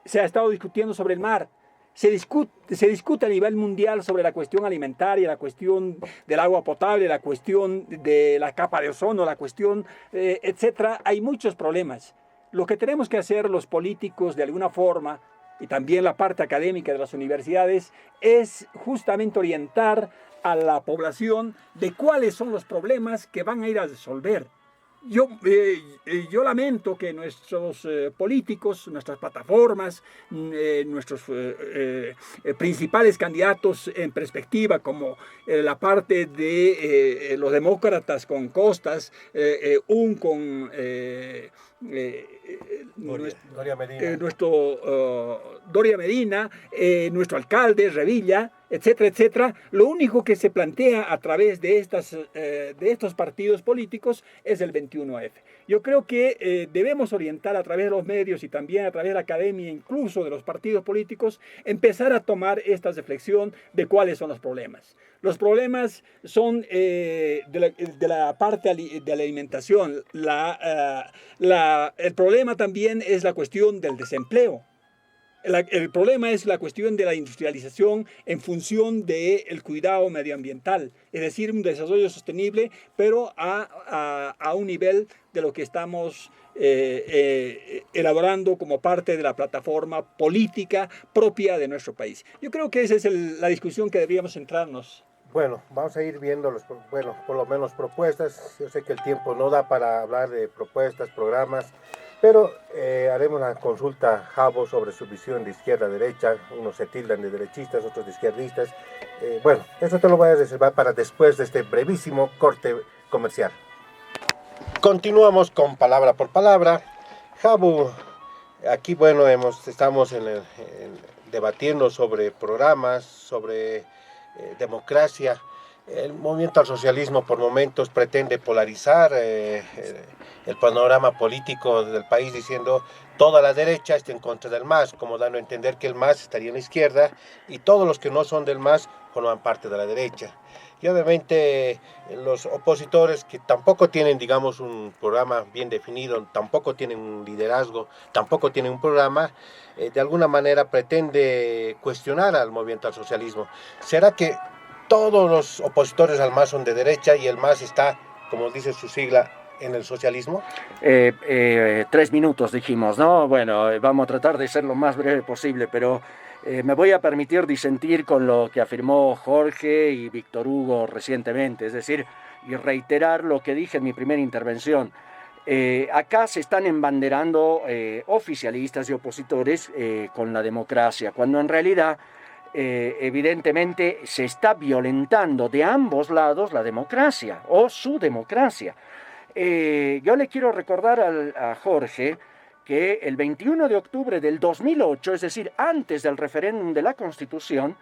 Se ha estado discutiendo sobre el mar. Se discute a nivel mundial sobre la cuestión alimentaria, la cuestión del agua potable, la cuestión de la capa de ozono, la cuestión, etcétera. Hay muchos problemas. Lo que tenemos que hacer los políticos de alguna forma, y también la parte académica de las universidades, es justamente orientar a la población de cuáles son los problemas que van a ir a resolver. Yo lamento que nuestros políticos, nuestras plataformas, nuestros principales candidatos en perspectiva, como la parte de los demócratas con Costas, con Doria Medina. Doria Medina, nuestro alcalde, Revilla, etcétera, etcétera. Lo único que se plantea a través de estos partidos políticos es el 21F. Yo creo que debemos orientar a través de los medios y también a través de la academia, incluso de los partidos políticos, empezar a tomar esta reflexión de cuáles son los problemas. Los problemas son de la parte de la alimentación. El problema también es la cuestión del desempleo. El problema es la cuestión de la industrialización en función del cuidado medioambiental, es decir, un desarrollo sostenible, pero a un nivel de lo que estamos elaborando como parte de la plataforma política propia de nuestro país. Yo creo que esa es la discusión que deberíamos centrarnos. Bueno, vamos a ir viendo, por lo menos propuestas. Yo sé que el tiempo no da para hablar de propuestas, programas, pero haremos una consulta Jabo sobre su visión de izquierda a derecha. Unos se tildan de derechistas, otros de izquierdistas. Bueno, eso te lo voy a reservar para después de este brevísimo corte comercial. Continuamos con palabra por palabra. Jabo, aquí bueno, estamos debatiendo sobre programas, sobre democracia. El movimiento al socialismo por momentos pretende polarizar el panorama político del país diciendo toda la derecha está en contra del MAS, como dando a entender que el MAS estaría en la izquierda y todos los que no son del MAS forman parte de la derecha. Y obviamente los opositores que tampoco tienen, digamos, un programa bien definido, tampoco tienen un liderazgo, tampoco tienen un programa, de alguna manera pretende cuestionar al movimiento al socialismo. ¿Será que todos los opositores al MAS son de derecha y el MAS está, como dice su sigla, en el socialismo? 3 minutos dijimos, ¿no? Bueno, vamos a tratar de ser lo más breve posible, pero me voy a permitir disentir con lo que afirmó Jorge y Víctor Hugo recientemente, es decir, y reiterar lo que dije en mi primera intervención. Acá se están embanderando oficialistas y opositores con la democracia, cuando en realidad evidentemente se está violentando de ambos lados la democracia o su democracia. Yo le quiero recordar a Jorge que el 21 de octubre del 2008, es decir, antes del referéndum de la Constitución,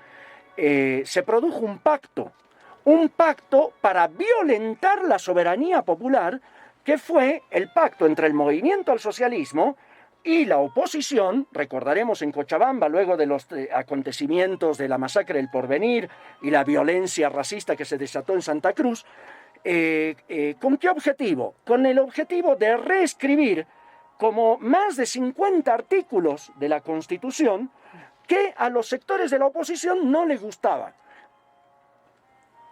se produjo un pacto para violentar la soberanía popular, que fue el pacto entre el movimiento al socialismo y la oposición. Recordaremos en Cochabamba, luego de los acontecimientos de la masacre del Porvenir y la violencia racista que se desató en Santa Cruz. ¿Con qué objetivo? Con el objetivo de reescribir como más de 50 artículos de la Constitución que a los sectores de la oposición no les gustaban.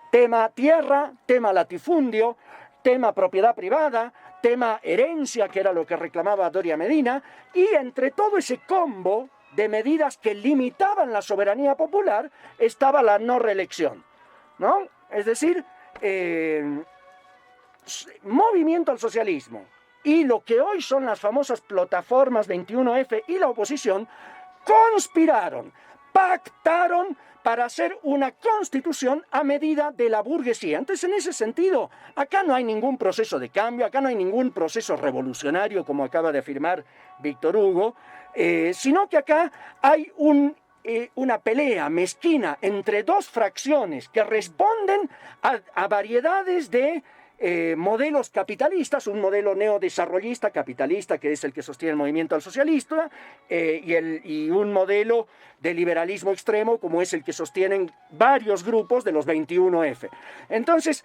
Tema tierra, tema latifundio, tema propiedad privada, tema herencia, que era lo que reclamaba Doria Medina, y entre todo ese combo de medidas que limitaban la soberanía popular estaba la no reelección, ¿no? Es decir, movimiento al socialismo y lo que hoy son las famosas plataformas 21F y la oposición conspiraron, pactaron para hacer una constitución a medida de la burguesía. Entonces, en ese sentido, acá no hay ningún proceso de cambio, acá no hay ningún proceso revolucionario, como acaba de afirmar Víctor Hugo, sino que acá hay una pelea mezquina entre dos fracciones que responden a variedades de modelos capitalistas, un modelo neodesarrollista capitalista, que es el que sostiene el movimiento al socialista, y un modelo de liberalismo extremo, como es el que sostienen varios grupos de los 21F. Entonces,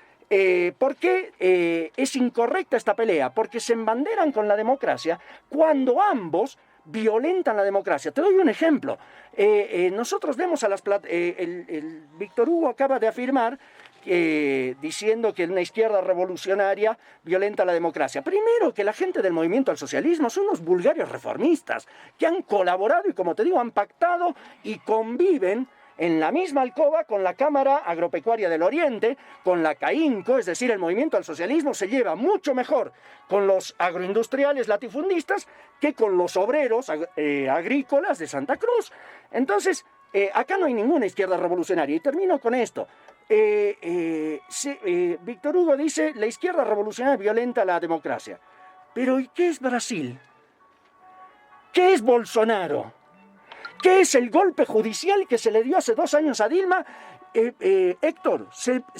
¿por qué es incorrecta esta pelea? Porque se embanderan con la democracia cuando ambos violentan la democracia. Te doy un ejemplo. Nosotros vemos a las... el Víctor Hugo acaba de afirmar diciendo que una izquierda revolucionaria violenta la democracia. Primero, que la gente del movimiento al socialismo son unos vulgarios reformistas que han colaborado y, como te digo, han pactado y conviven en la misma alcoba con la Cámara Agropecuaria del Oriente, con la CAINCO, es decir, el movimiento al socialismo se lleva mucho mejor con los agroindustriales latifundistas que con los obreros agrícolas de Santa Cruz. Entonces, acá no hay ninguna izquierda revolucionaria. Y termino con esto. Víctor Hugo dice, la izquierda revolucionaria violenta la democracia. Pero ¿y qué es Brasil? ¿Qué es Bolsonaro? ¿Qué es el golpe judicial que se le dio hace 2 años a Dilma? Héctor,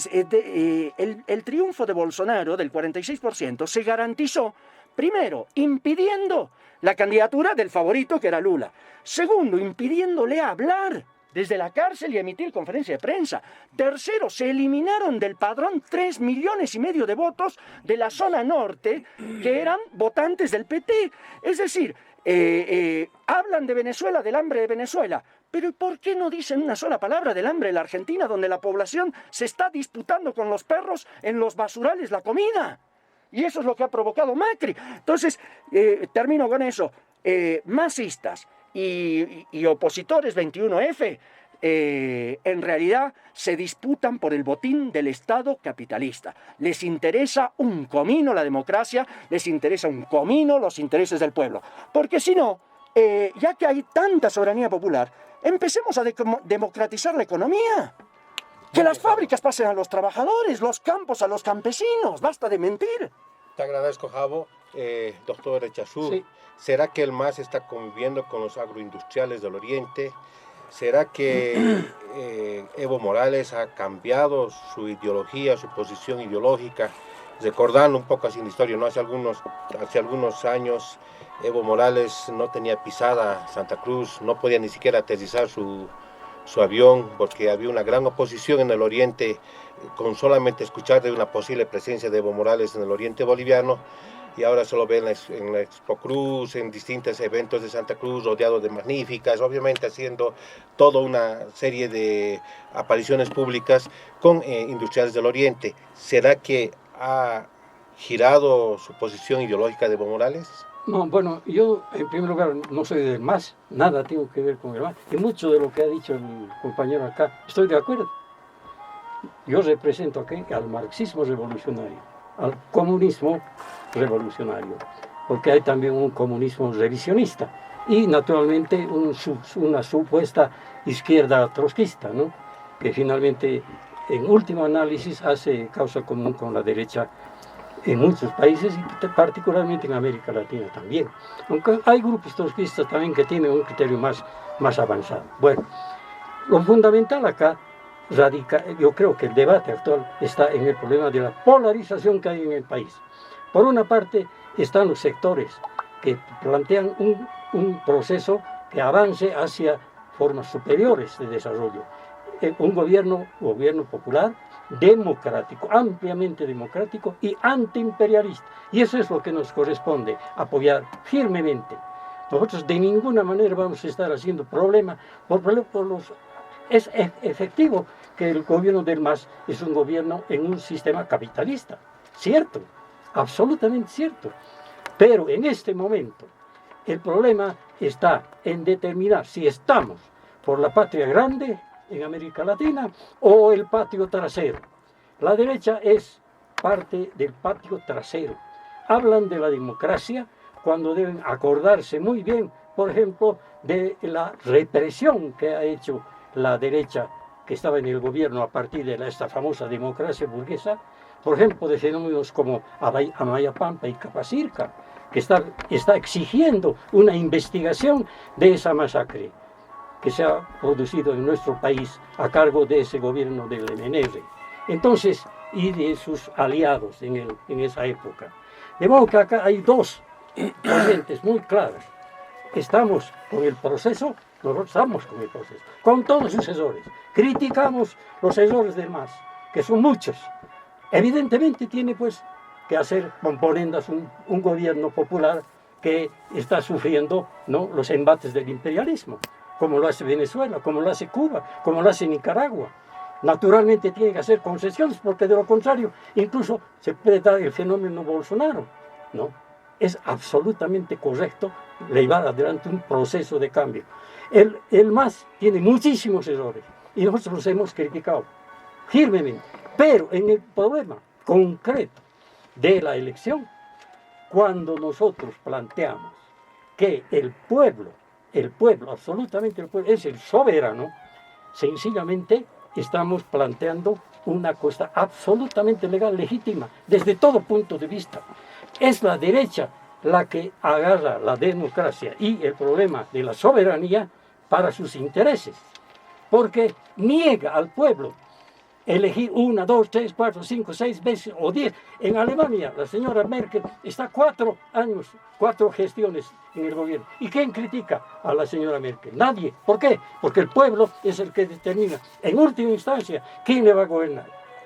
el triunfo de Bolsonaro del 46% se garantizó, primero, impidiendo la candidatura del favorito que era Lula. Segundo, impidiéndole hablar desde la cárcel y emitir conferencia de prensa. Tercero, se eliminaron del padrón 3,5 millones de votos de la zona norte que eran votantes del PT. Es decir, hablan de Venezuela, del hambre de Venezuela, pero ¿por qué no dicen una sola palabra del hambre de la Argentina, donde la población se está disputando con los perros en los basurales la comida? Y eso es lo que ha provocado Macri. Entonces, termino con eso. Masistas y opositores 21F en realidad se disputan por el botín del Estado capitalista. Les interesa un comino la democracia, les interesa un comino los intereses del pueblo. Porque si no, ya que hay tanta soberanía popular, empecemos a democratizar la economía. Que las fábricas pasen a los trabajadores, los campos a los campesinos. Basta de mentir. Te agradezco, Javo. Doctor Echazú, Sí. ¿Será que el MAS está conviviendo con los agroindustriales del Oriente? ¿Será que Evo Morales ha cambiado su ideología, su posición ideológica? Recordando un poco así la historia, ¿no? Hace algunos años Evo Morales no tenía pisada Santa Cruz, no podía ni siquiera aterrizar su avión porque había una gran oposición en el Oriente. Con solamente escuchar de una posible presencia de Evo Morales en el Oriente boliviano, y ahora solo ven en la Expo Cruz, en distintos eventos de Santa Cruz, rodeado de magníficas, obviamente haciendo toda una serie de apariciones públicas con industriales del Oriente. ¿Será que ha girado su posición ideológica de Evo Morales? No, bueno, yo en primer lugar no soy del MAS, nada tengo que ver con el MAS, y mucho de lo que ha dicho el compañero acá, estoy de acuerdo. Yo represento aquí al marxismo revolucionario, al comunismo revolucionario, porque hay también un comunismo revisionista y naturalmente una supuesta izquierda trotskista, ¿no? Que finalmente en último análisis hace causa común con la derecha en muchos países y particularmente en América Latina también, aunque hay grupos trotskistas también que tienen un criterio más avanzado. Bueno, lo fundamental acá radica, yo creo que el debate actual está en el problema de la polarización que hay en el país. Por una parte están los sectores que plantean un proceso que avance hacia formas superiores de desarrollo. Un gobierno popular, democrático, ampliamente democrático y antiimperialista. Y eso es lo que nos corresponde apoyar firmemente. Nosotros de ninguna manera vamos a estar haciendo problema por los... Es efectivo que el gobierno del MAS es un gobierno en un sistema capitalista, cierto, absolutamente cierto. Pero en este momento el problema está en determinar si estamos por la patria grande en América Latina o el patio trasero. La derecha es parte del patio trasero. Hablan de la democracia cuando deben acordarse muy bien, por ejemplo, de la represión que ha hecho la derecha que estaba en el gobierno a partir de esta famosa democracia burguesa, por ejemplo, de fenómenos como Amayapampa y Capacirca, que está exigiendo una investigación de esa masacre que se ha producido en nuestro país a cargo de ese gobierno del MNR. Entonces, y de sus aliados en esa época. De modo que acá hay dos corrientes muy claras. Estamos con el proceso, nosotros estamos con el proceso, con todos sus errores. Criticamos los errores del MAS, que son muchos. Evidentemente tiene pues que hacer componendas un gobierno popular que está sufriendo, ¿no?, los embates del imperialismo, como lo hace Venezuela, como lo hace Cuba, como lo hace Nicaragua. Naturalmente tiene que hacer concesiones, porque de lo contrario incluso se puede dar el fenómeno Bolsonaro, ¿no? Es absolutamente correcto llevar adelante un proceso de cambio. El MAS tiene muchísimos errores y nosotros los hemos criticado firmemente, pero en el problema concreto de la elección, cuando nosotros planteamos que el pueblo, absolutamente el pueblo, es el soberano, sencillamente estamos planteando una cosa absolutamente legal, legítima, desde todo punto de vista. Es la derecha la que agarra la democracia y el problema de la soberanía para sus intereses, porque niega al pueblo elegir 1, 2, 3, 4, 5, 6 veces o 10. En Alemania, la señora Merkel está 4 años, 4 gestiones en el gobierno. ¿Y quién critica a la señora Merkel? Nadie. ¿Por qué? Porque el pueblo es el que determina, en última instancia, quién le va a gobernar.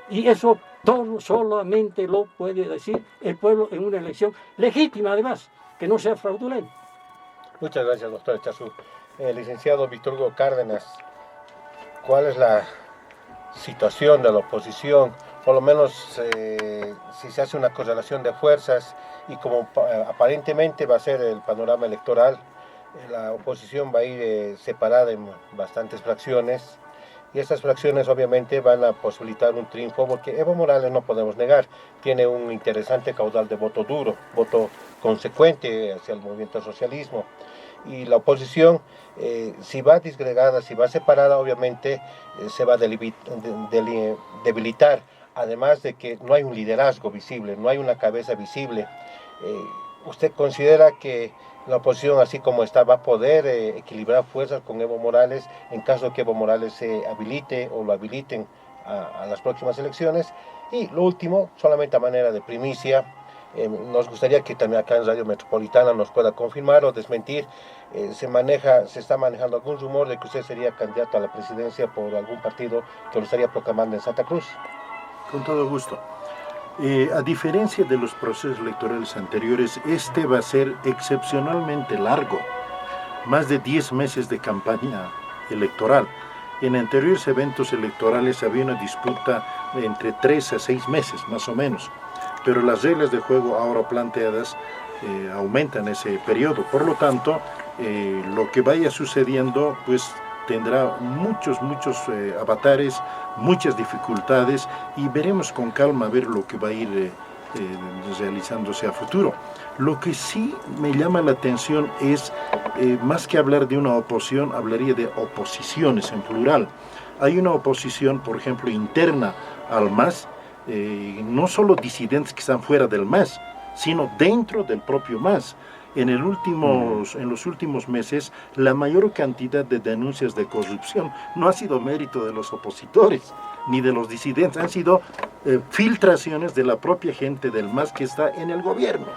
Y eso todo solamente lo puede decir el pueblo en una elección legítima, además, que no sea fraudulenta. Muchas gracias, doctor Echazú. Licenciado Víctor Hugo Cárdenas, ¿cuál es la situación de la oposición? Por lo menos si se hace una correlación de fuerzas y como aparentemente va a ser el panorama electoral, la oposición va a ir separada en bastantes fracciones, y estas fracciones obviamente van a posibilitar un triunfo, porque Evo Morales, no podemos negar, tiene un interesante caudal de voto duro, voto consecuente hacia el movimiento al socialismo. Y la oposición, si va disgregada, si va separada, obviamente se va a debilitar, además de que no hay un liderazgo visible, no hay una cabeza visible. ¿Usted considera que la oposición, así como está, va a poder equilibrar fuerzas con Evo Morales en caso de que Evo Morales se habilite o lo habiliten a las próximas elecciones? Y lo último, solamente a manera de primicia, nos gustaría que también acá en Radio Metropolitana nos pueda confirmar o desmentir. Se está manejando algún rumor de que usted sería candidato a la presidencia por algún partido que lo estaría proclamando en Santa Cruz. Con todo gusto. A diferencia de los procesos electorales anteriores, este va a ser excepcionalmente largo, más de 10 meses de campaña electoral. En anteriores eventos electorales había una disputa de entre 3 a 6 meses, más o menos, pero las reglas de juego ahora planteadas aumentan ese periodo. Por lo tanto, lo que vaya sucediendo, pues tendrá muchos avatares, muchas dificultades, y veremos con calma a ver lo que va a ir realizándose a futuro. Lo que sí me llama la atención es, más que hablar de una oposición, hablaría de oposiciones en plural. Hay una oposición, por ejemplo, interna al MAS, no solo disidentes que están fuera del MAS, sino dentro del propio MAS. En los últimos meses, la mayor cantidad de denuncias de corrupción no ha sido mérito de los opositores ni de los disidentes, han sido filtraciones de la propia gente del MAS que está en el gobierno.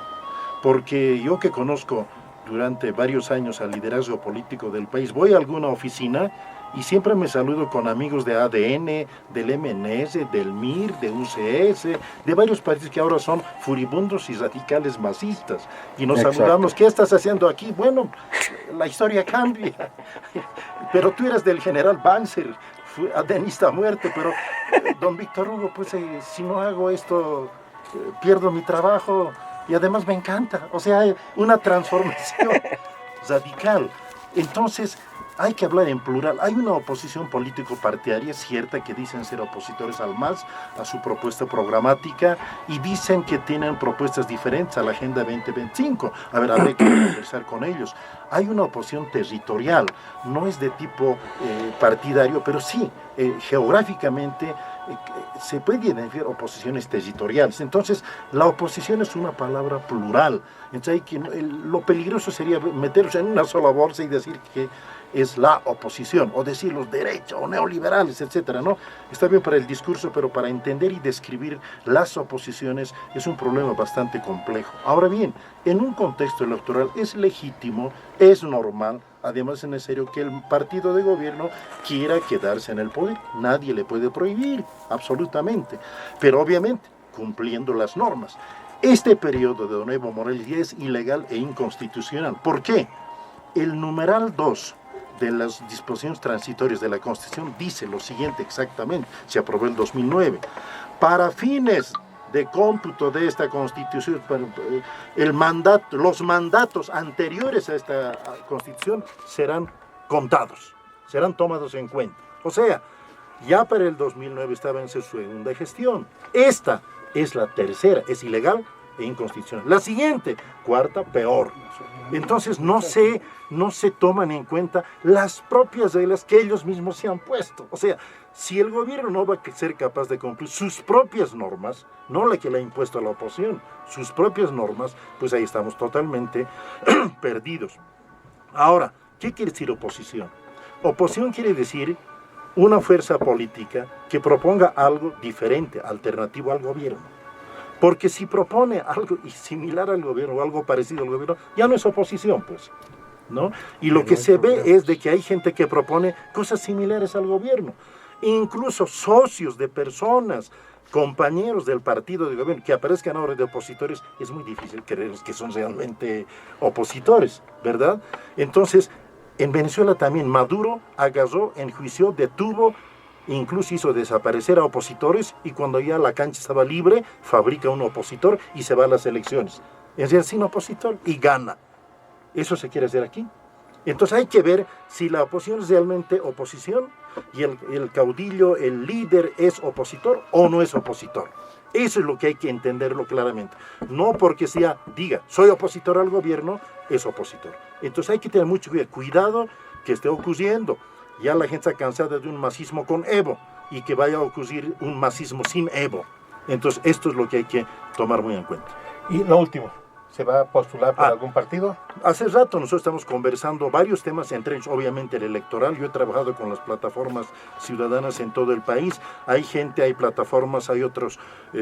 Porque yo, que conozco durante varios años al liderazgo político del país, voy a alguna oficina y siempre me saludo con amigos de ADN, del MNS, del MIR, de UCS, de varios partidos que ahora son furibundos y radicales masistas. Y nos saludamos, ¿qué estás haciendo aquí? Bueno, la historia cambia. Pero tú eras del general Banzer, adenista muerto, pero don Víctor Hugo, pues si no hago esto, pierdo mi trabajo y además me encanta. O sea, hay una transformación radical. Entonces, hay que hablar en plural. Hay una oposición político-partidaria cierta que dicen ser opositores al MAS, a su propuesta programática, y dicen que tienen propuestas diferentes a la Agenda 2025. A ver, habrá que conversar con ellos. Hay una oposición territorial, no es de tipo partidario, pero sí, geográficamente se puede identificar oposiciones territoriales. Entonces, la oposición es una palabra plural. Entonces, lo peligroso sería meterse en una sola bolsa y decir que es la oposición, o decir los derechos, o neoliberales, etcétera, ¿no? Está bien para el discurso, pero para entender y describir las oposiciones es un problema bastante complejo. Ahora bien, en un contexto electoral es legítimo, es normal, además es necesario que el partido de gobierno quiera quedarse en el poder. Nadie le puede prohibir, absolutamente, pero obviamente cumpliendo las normas. Este periodo de don Evo Morales ya es ilegal e inconstitucional. ¿Por qué? El numeral 2 de las disposiciones transitorias de la Constitución dice lo siguiente exactamente, se aprobó el 2009. Para fines de cómputo de esta Constitución, los mandatos anteriores a esta Constitución serán contados, serán tomados en cuenta. O sea, ya para el 2009 estaba en su segunda gestión. Esta es la tercera, es ilegal e inconstitucional. La siguiente, cuarta, peor. Entonces no se toman en cuenta las propias reglas que ellos mismos se han puesto. O sea, si el gobierno no va a ser capaz de cumplir sus propias normas, no la que le ha impuesto a la oposición, sus propias normas, pues ahí estamos totalmente perdidos. Ahora, ¿qué quiere decir oposición? Oposición quiere decir una fuerza política que proponga algo diferente, alternativo al gobierno. Porque si propone algo similar al gobierno o algo parecido al gobierno, ya no es oposición, pues, ¿no? Y lo que se ve es de que hay gente que propone cosas similares al gobierno. Incluso socios de personas, compañeros del partido de gobierno, que aparezcan ahora de opositores, es muy difícil creer que son realmente opositores, ¿verdad? Entonces, en Venezuela también Maduro agarró, enjuició, detuvo, incluso hizo desaparecer a opositores y cuando ya la cancha estaba libre, fabrica un opositor y se va a las elecciones. Es decir, sin opositor y gana. ¿Eso se quiere hacer aquí? Entonces hay que ver si la oposición es realmente oposición y el caudillo, el líder es opositor o no es opositor. Eso es lo que hay que entenderlo claramente. No porque diga, soy opositor al gobierno, es opositor. Entonces hay que tener mucho cuidado que esté ocurriendo. Ya la gente está cansada de un masismo con Evo y que vaya a ocurrir un masismo sin Evo. Entonces esto es lo que hay que tomar muy en cuenta. Y lo último, ¿se va a postular por algún partido? Hace rato nosotros estamos conversando varios temas, entre ellos obviamente el electoral. Yo he trabajado con las plataformas ciudadanas en todo el país. Hay gente, hay plataformas, hay otras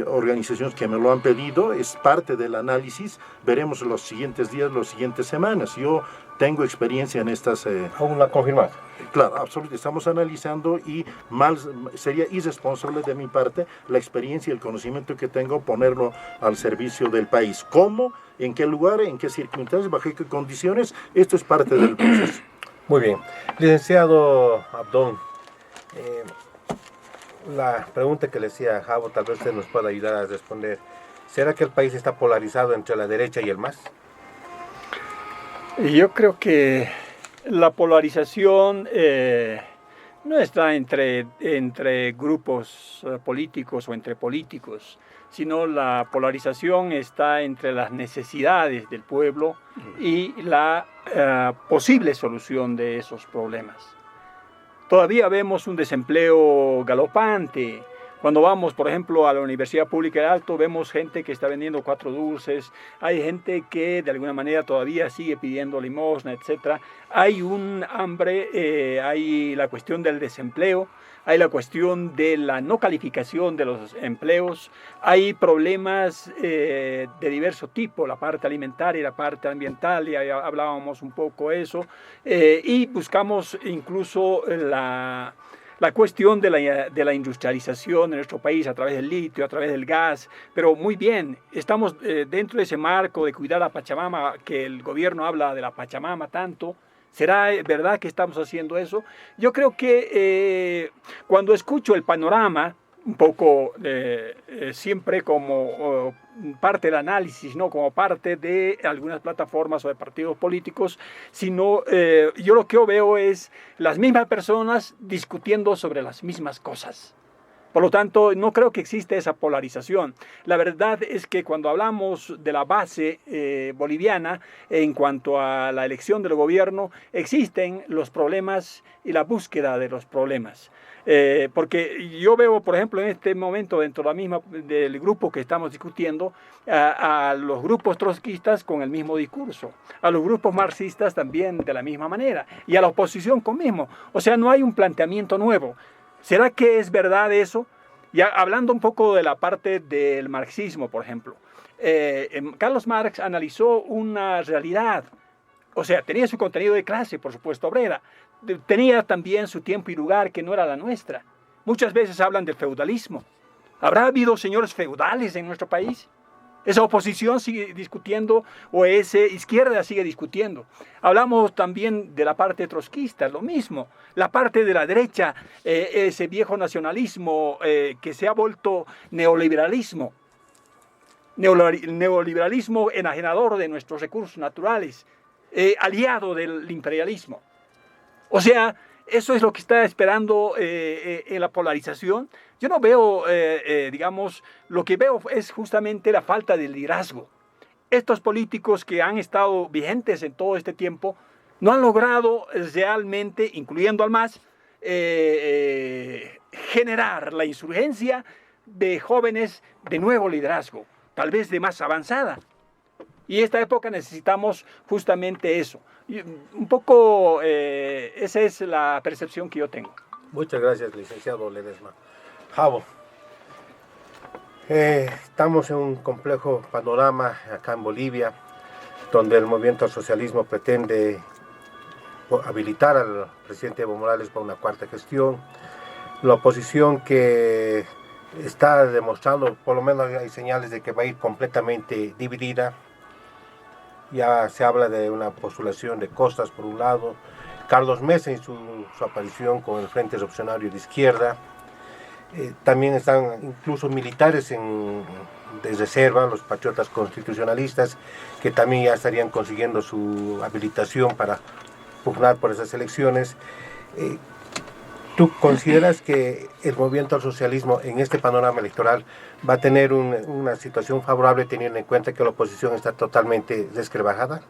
organizaciones que me lo han pedido. Es parte del análisis. Veremos los siguientes días, las siguientes semanas. Yo tengo experiencia en estas... ¿Aún la confirmar? Claro, absolutamente. Estamos analizando y sería irresponsable de mi parte la experiencia y el conocimiento que tengo ponerlo al servicio del país. ¿Cómo? ¿En qué lugar? ¿En qué circunstancias? ¿Bajo qué condiciones? Esto es parte del proceso. Muy bien. Licenciado Abdón, la pregunta que le decía a Javo, tal vez usted nos pueda ayudar a responder. ¿Será que el país está polarizado entre la derecha y el MAS? Yo creo que la polarización no está entre grupos políticos o entre políticos, sino la polarización está entre las necesidades del pueblo y la posible solución de esos problemas. Todavía vemos un desempleo galopante. Cuando vamos, por ejemplo, a la Universidad Pública de Alto, vemos gente que está vendiendo 4 dulces, hay gente que de alguna manera todavía sigue pidiendo limosna, etc. Hay un hambre, hay la cuestión del desempleo, hay la cuestión de la no calificación de los empleos, hay problemas de diverso tipo, la parte alimentaria y la parte ambiental, ya hablábamos un poco de eso, y buscamos incluso la cuestión de la industrialización en nuestro país a través del litio, a través del gas, pero muy bien, estamos dentro de ese marco de cuidar a Pachamama, que el gobierno habla de la Pachamama tanto. ¿Será verdad que estamos haciendo eso? Yo creo que cuando escucho el panorama, un poco siempre como parte del análisis, no como parte de algunas plataformas o de partidos políticos, sino yo lo que veo es las mismas personas discutiendo sobre las mismas cosas. Por lo tanto, no creo que existe esa polarización. La verdad es que cuando hablamos de la base boliviana en cuanto a la elección del gobierno, existen los problemas y la búsqueda de los problemas. Porque yo veo, por ejemplo, en este momento dentro de la misma, del grupo que estamos discutiendo, a los grupos trotskistas con el mismo discurso, a los grupos marxistas también de la misma manera, y a la oposición con mismo. O sea, no hay un planteamiento nuevo. ¿Será que es verdad eso? Ya hablando un poco de la parte del marxismo, por ejemplo, Carlos Marx analizó una realidad. O sea, tenía su contenido de clase, por supuesto, obrera. Tenía también su tiempo y lugar que no era la nuestra. Muchas veces hablan del feudalismo. ¿Habrá habido señores feudales en nuestro país? Esa oposición sigue discutiendo, o esa izquierda sigue discutiendo. Hablamos también de la parte trotskista, lo mismo. La parte de la derecha, ese viejo nacionalismo que se ha vuelto neoliberalismo. Neoliberalismo enajenador de nuestros recursos naturales, aliado del imperialismo. O sea, eso es lo que está esperando en la polarización. Yo no veo, digamos, lo que veo es justamente la falta de liderazgo. Estos políticos que han estado vigentes en todo este tiempo no han logrado realmente, incluyendo al MAS, generar la insurgencia de jóvenes de nuevo liderazgo, tal vez de más avanzada. Y en esta época necesitamos justamente eso. Y un poco esa es la percepción que yo tengo. Muchas gracias, licenciado Ledesma. Javo, estamos en un complejo panorama acá en Bolivia, donde el movimiento al socialismo pretende habilitar al presidente Evo Morales para una cuarta gestión. La oposición que está demostrando, por lo menos hay señales de que va a ir completamente dividida. Ya se habla de una postulación de Costas por un lado, Carlos Mesa en su aparición con el Frente Revolucionario de Izquierda. También están incluso militares de reserva, los patriotas constitucionalistas, que también ya estarían consiguiendo su habilitación para pugnar por esas elecciones. ¿Tú consideras que el movimiento al socialismo en este panorama electoral va a tener una situación favorable teniendo en cuenta que la oposición está totalmente descrebajada?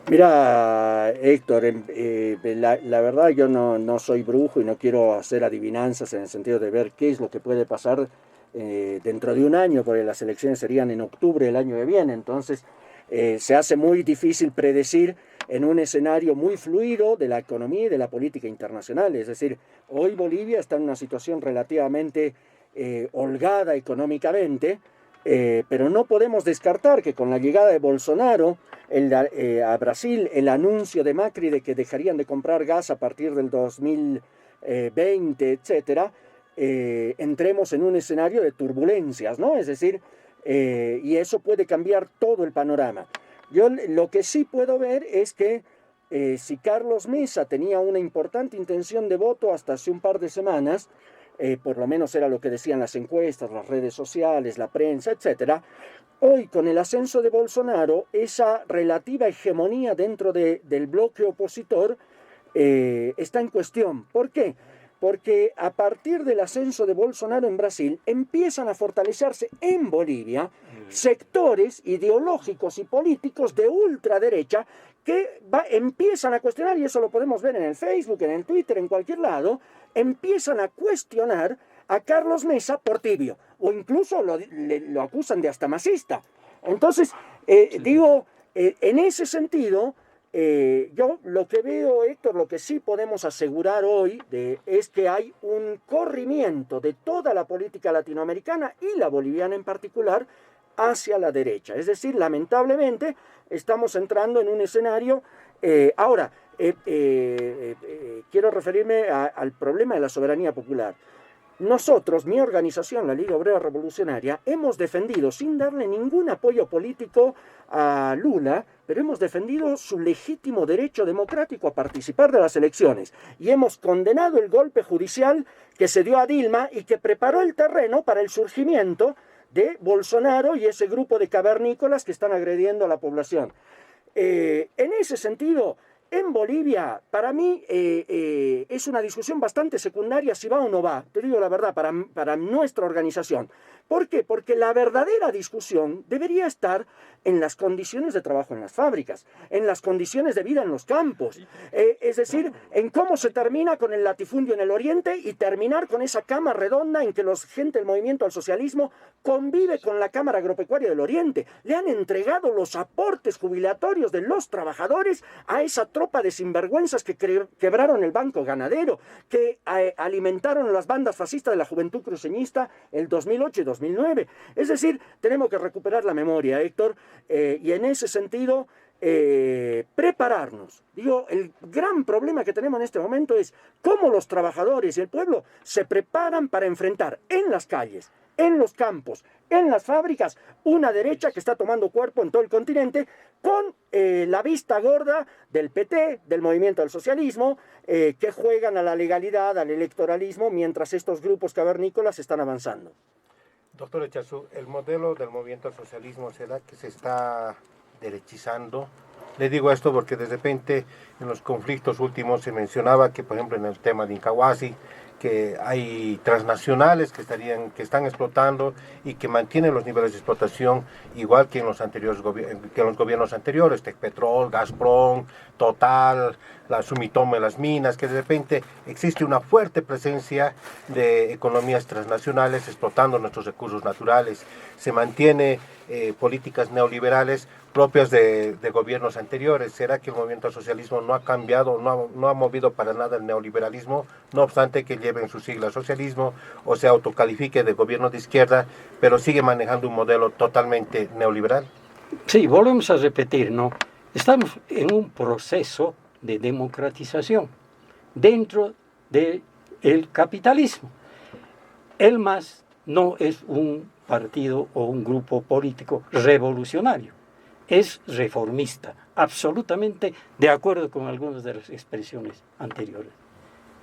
Mira, Héctor, la verdad yo no soy brujo y no quiero hacer adivinanzas en el sentido de ver qué es lo que puede pasar dentro de un año, porque las elecciones serían en octubre del año que viene, entonces se hace muy difícil predecir en un escenario muy fluido de la economía y de la política internacional. Es decir, hoy Bolivia está en una situación relativamente holgada económicamente, pero no podemos descartar que con la llegada de Bolsonaro a Brasil, el anuncio de Macri de que dejarían de comprar gas a partir del 2020, etcétera, entremos en un escenario de turbulencias, ¿no? Es decir, y eso puede cambiar todo el panorama. Yo lo que sí puedo ver es que si Carlos Mesa tenía una importante intención de voto hasta hace un par de semanas, por lo menos era lo que decían las encuestas, las redes sociales, la prensa, etc. Hoy, con el ascenso de Bolsonaro, esa relativa hegemonía dentro del bloque opositor está en cuestión. ¿Por qué? Porque a partir del ascenso de Bolsonaro en Brasil, empiezan a fortalecerse en Bolivia sectores ideológicos y políticos de ultraderecha que empiezan a cuestionar, y eso lo podemos ver en el Facebook, en el Twitter, en cualquier lado, empiezan a cuestionar a Carlos Mesa por tibio, o incluso lo acusan de hasta masista. Entonces, digo, en ese sentido, yo lo que veo, Héctor, lo que sí podemos asegurar hoy es que hay un corrimiento de toda la política latinoamericana y la boliviana en particular hacia la derecha. Es decir, lamentablemente estamos entrando en un escenario. Ahora, quiero referirme al problema de la soberanía popular. Nosotros, mi organización, la Liga Obrera Revolucionaria, hemos defendido, sin darle ningún apoyo político a Lula, pero hemos defendido su legítimo derecho democrático a participar de las elecciones. Y hemos condenado el golpe judicial que se dio a Dilma y que preparó el terreno para el surgimiento de Bolsonaro y ese grupo de cavernícolas que están agrediendo a la población. En ese sentido, En Bolivia, para mí, es una discusión bastante secundaria si va o no va, te digo la verdad, para nuestra organización. ¿Por qué? Porque la verdadera discusión debería estar en las condiciones de trabajo en las fábricas, en las condiciones de vida en los campos, es decir, en cómo se termina con el latifundio en el oriente y terminar con esa cama redonda en que la gente del movimiento al socialismo convive con la Cámara Agropecuaria del Oriente. Le han entregado los aportes jubilatorios de los trabajadores a esa tropa de sinvergüenzas que quebraron el Banco Ganadero, que alimentaron las bandas fascistas de la Juventud Cruceñista el 2008 y 2009. Es decir, tenemos que recuperar la memoria, Héctor, y en ese sentido prepararnos. Digo, el gran problema que tenemos en este momento es cómo los trabajadores y el pueblo se preparan para enfrentar en las calles, en los campos, en las fábricas, una derecha que está tomando cuerpo en todo el continente con la vista gorda del PT, del movimiento del socialismo, que juegan a la legalidad, al electoralismo, mientras estos grupos cavernícolas están avanzando. Doctor Echazú, el modelo del movimiento al socialismo, ¿será que se está derechizando? Le digo esto porque de repente en los conflictos últimos se mencionaba que, por ejemplo, en el tema de Incahuasi, que hay transnacionales que están explotando y que mantienen los niveles de explotación igual que en los gobiernos anteriores, Tecpetrol, Gazprom, Total, la Sumitomo de las minas, que de repente existe una fuerte presencia de economías transnacionales explotando nuestros recursos naturales. Se mantiene políticas neoliberales propias de gobiernos anteriores. ¿Será que el movimiento al socialismo no ha cambiado, no ha movido para nada el neoliberalismo, no obstante que lleven su sigla socialismo o se autocalifique de gobierno de izquierda, pero sigue manejando un modelo totalmente neoliberal? Sí, volvemos a repetir, ¿no? Estamos en un proceso de democratización dentro del capitalismo. El MAS no es un partido o un grupo político revolucionario, es reformista, absolutamente de acuerdo con algunas de las expresiones anteriores.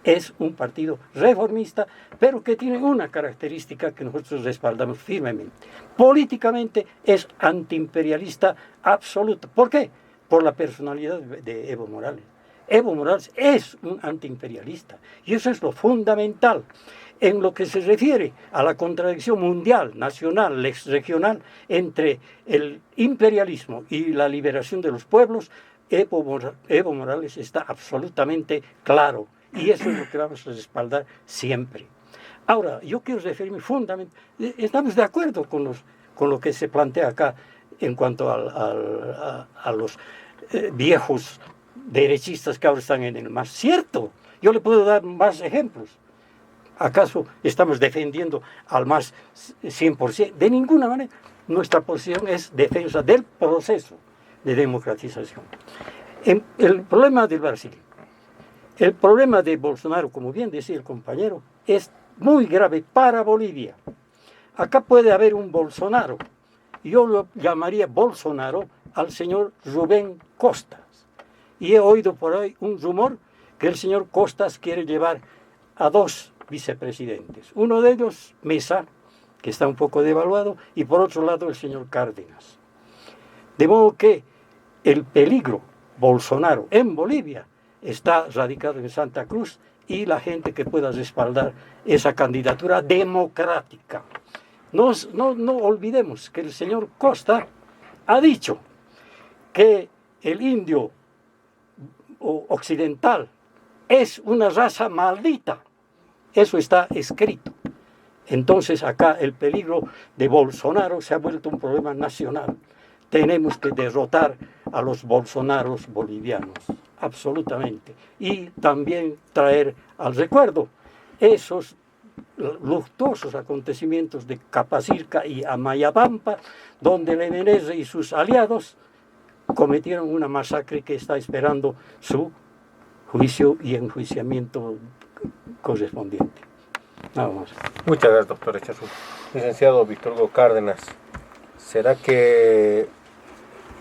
Es un partido reformista, pero que tiene una característica que nosotros respaldamos firmemente. Políticamente es antiimperialista absoluto. ¿Por qué? Por la personalidad de Evo Morales. Evo Morales es un antiimperialista y eso es lo fundamental. En lo que se refiere a la contradicción mundial, nacional, regional, entre el imperialismo y la liberación de los pueblos, Evo Morales está absolutamente claro. Y eso es lo que vamos a respaldar siempre. Ahora, yo quiero referirme fundamentalmente, estamos de acuerdo con lo que se plantea acá en cuanto a los viejos derechistas que ahora están en el MAS. Cierto, yo le puedo dar más ejemplos. ¿Acaso estamos defendiendo al MAS 100%? De ninguna manera. Nuestra posición es defensa del proceso de democratización. El problema del Brasil, el problema de Bolsonaro, como bien decía el compañero, es muy grave para Bolivia. Acá puede haber un Bolsonaro. Yo lo llamaría Bolsonaro al señor Rubén Costas. Y he oído por ahí un rumor que el señor Costas quiere llevar a dos vicepresidentes. Uno de ellos, Mesa, que está un poco devaluado, y por otro lado el señor Cárdenas. De modo que el peligro Bolsonaro en Bolivia está radicado en Santa Cruz y la gente que pueda respaldar esa candidatura democrática. No olvidemos que el señor Costa ha dicho que el indio occidental es una raza maldita. Eso está escrito. Entonces acá el peligro de Bolsonaro se ha vuelto un problema nacional. Tenemos que derrotar a los Bolsonaros bolivianos, absolutamente. Y también traer al recuerdo esos luctuosos acontecimientos de Capacirca y Amayabampa, donde Levenese y sus aliados cometieron una masacre que está esperando su juicio y enjuiciamiento correspondiente. Nada más. Muchas gracias, doctor Echazú. Licenciado Víctor Hugo Cárdenas, ¿será que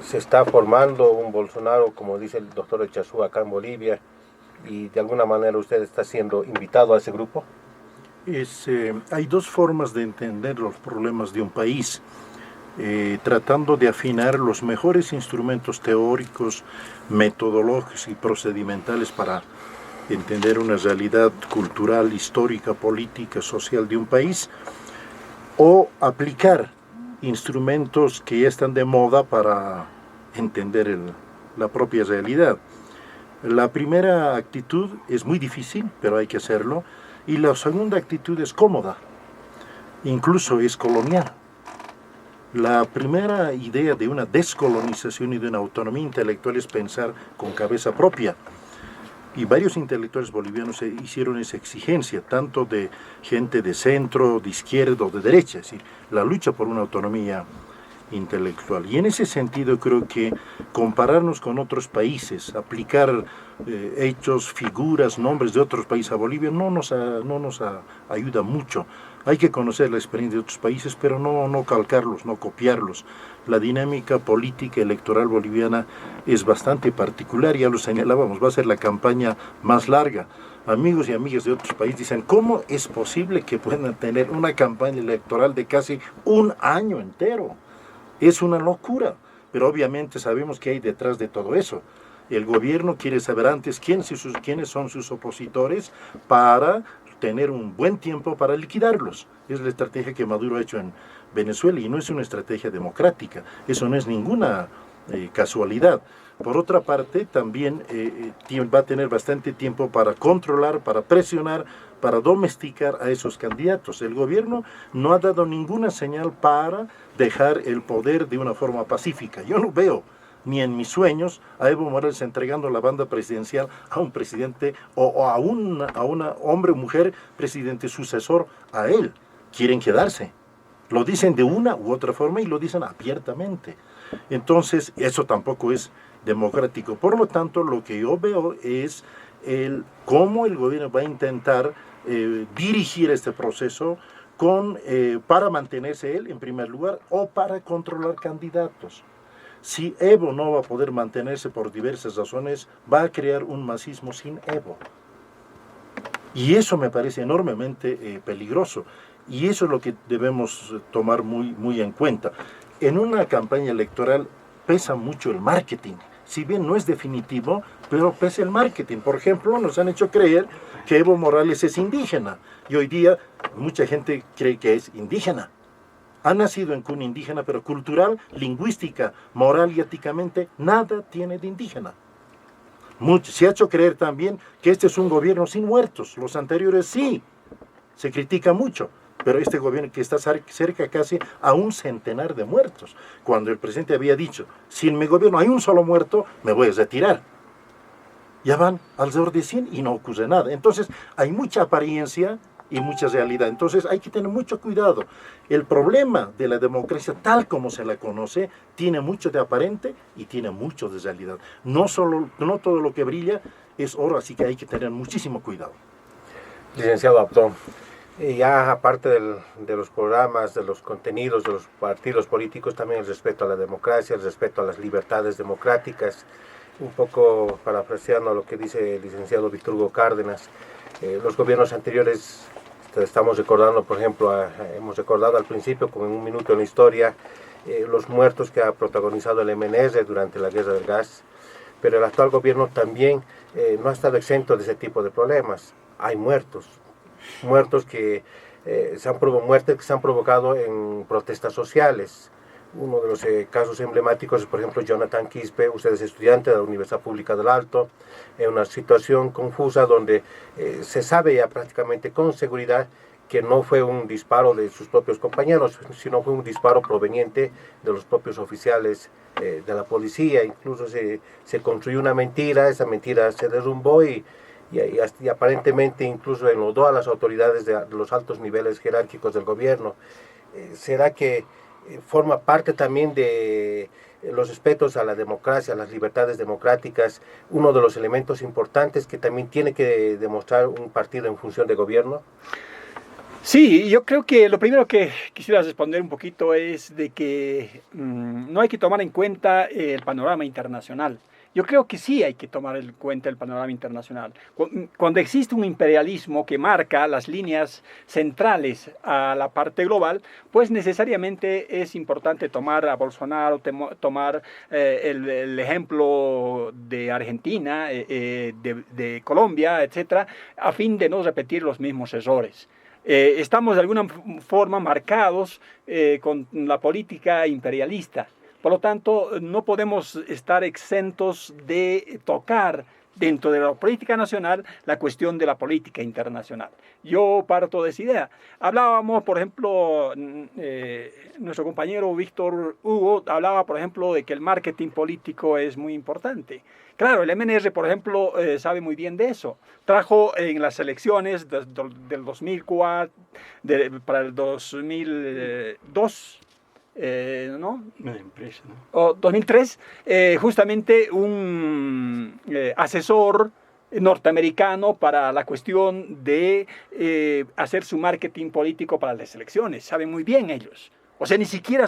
se está formando un Bolsonaro, como dice el doctor Echazú, acá en Bolivia, y de alguna manera usted está siendo invitado a ese grupo? Hay dos formas de entender los problemas de un país. tratando de afinar los mejores instrumentos teóricos, metodológicos y procedimentales para entender una realidad cultural, histórica, política, social de un país, o aplicar instrumentos que ya están de moda para entender la propia realidad. La primera actitud es muy difícil, pero hay que hacerlo, y la segunda actitud es cómoda, incluso es colonial. La primera idea de una descolonización y de una autonomía intelectual es pensar con cabeza propia. Y varios intelectuales bolivianos hicieron esa exigencia, tanto de gente de centro, de izquierda o de derecha, es decir, la lucha por una autonomía intelectual. Y en ese sentido creo que compararnos con otros países, aplicar hechos, figuras, nombres de otros países a Bolivia no nos ayuda mucho. Hay que conocer la experiencia de otros países, pero no calcarlos, no copiarlos. La dinámica política electoral boliviana es bastante particular, ya lo señalábamos, va a ser la campaña más larga. Amigos y amigas de otros países dicen, ¿cómo es posible que puedan tener una campaña electoral de casi un año entero? Es una locura, pero obviamente sabemos que hay detrás de todo eso. El gobierno quiere saber antes quiénes son sus opositores para tener un buen tiempo para liquidarlos. Es la estrategia que Maduro ha hecho en Venezuela y no es una estrategia democrática. Eso no es ninguna casualidad. Por otra parte, también va a tener bastante tiempo para controlar, para presionar, para domesticar a esos candidatos. El gobierno no ha dado ninguna señal para dejar el poder de una forma pacífica. Yo no veo ni en mis sueños a Evo Morales entregando la banda presidencial a un presidente o a una hombre o mujer presidente sucesor a él. Quieren quedarse. Lo dicen de una u otra forma y lo dicen abiertamente. Entonces, eso tampoco es democrático. Por lo tanto, lo que yo veo es cómo el gobierno va a intentar dirigir este proceso para mantenerse él en primer lugar o para controlar candidatos. Si Evo no va a poder mantenerse por diversas razones, va a crear un masismo sin Evo. Y eso me parece enormemente peligroso. Y eso es lo que debemos tomar muy en cuenta. En una campaña electoral pesa mucho el marketing. Si bien no es definitivo, pero pesa el marketing. Por ejemplo, nos han hecho creer que Evo Morales es indígena. Y hoy día mucha gente cree que es indígena. Ha nacido en cuna indígena, pero cultural, lingüística, moral y éticamente, nada tiene de indígena. Se ha hecho creer también que este es un gobierno sin muertos. Los anteriores sí, se critica mucho, pero este gobierno que está cerca casi a 100 de muertos. Cuando el presidente había dicho, si en mi gobierno hay un solo muerto, me voy a retirar. Ya van alrededor de 100 y no ocurre nada. Entonces hay mucha apariencia y mucha realidad. Entonces hay que tener mucho cuidado. El problema de la democracia tal como se la conoce tiene mucho de aparente y tiene mucho de realidad. No todo lo que brilla es oro, así que hay que tener muchísimo cuidado. Licenciado Abdón, ya aparte de los programas, de los contenidos de los partidos políticos, también el respeto a la democracia, el respeto a las libertades democráticas, un poco parafraseando lo que dice el licenciado Víctor Hugo Cárdenas, los gobiernos anteriores, estamos recordando, por ejemplo, hemos recordado al principio, como en un minuto en la historia, los muertos que ha protagonizado el MNR durante la guerra del gas, pero el actual gobierno también no ha estado exento de ese tipo de problemas. Hay muertos que se han provocado en protestas sociales. Uno de los casos emblemáticos es, por ejemplo, Jonathan Quispe. Usted es estudiante de la Universidad Pública del Alto, en una situación confusa donde se sabe ya prácticamente con seguridad que no fue un disparo de sus propios compañeros, sino fue un disparo proveniente de los propios oficiales de la policía. Incluso se construyó una mentira, esa mentira se derrumbó y aparentemente incluso enlodó a las autoridades de los altos niveles jerárquicos del gobierno. ¿Será que forma parte también de los respetos a la democracia, a las libertades democráticas, uno de los elementos importantes que también tiene que demostrar un partido en función de gobierno? Sí, yo creo que lo primero que quisiera responder un poquito es de que no hay que tomar en cuenta el panorama internacional. Yo creo que sí hay que tomar en cuenta el panorama internacional. Cuando existe un imperialismo que marca las líneas centrales a la parte global, pues necesariamente es importante tomar a Bolsonaro, tomar el ejemplo de Argentina, de Colombia, etcétera, a fin de no repetir los mismos errores. Estamos de alguna forma marcados con la política imperialista. Por lo tanto, no podemos estar exentos de tocar dentro de la política nacional la cuestión de la política internacional. Yo parto de esa idea. Hablábamos, por ejemplo, nuestro compañero Víctor Hugo hablaba, por ejemplo, de que el marketing político es muy importante. Claro, el MNR, por ejemplo, sabe muy bien de eso. Trajo en las elecciones del 2004, para el 2002, ¿no? Empresa, ¿no? O 2003, justamente un asesor norteamericano para la cuestión de hacer su marketing político para las elecciones. Saben muy bien ellos. O sea, ni siquiera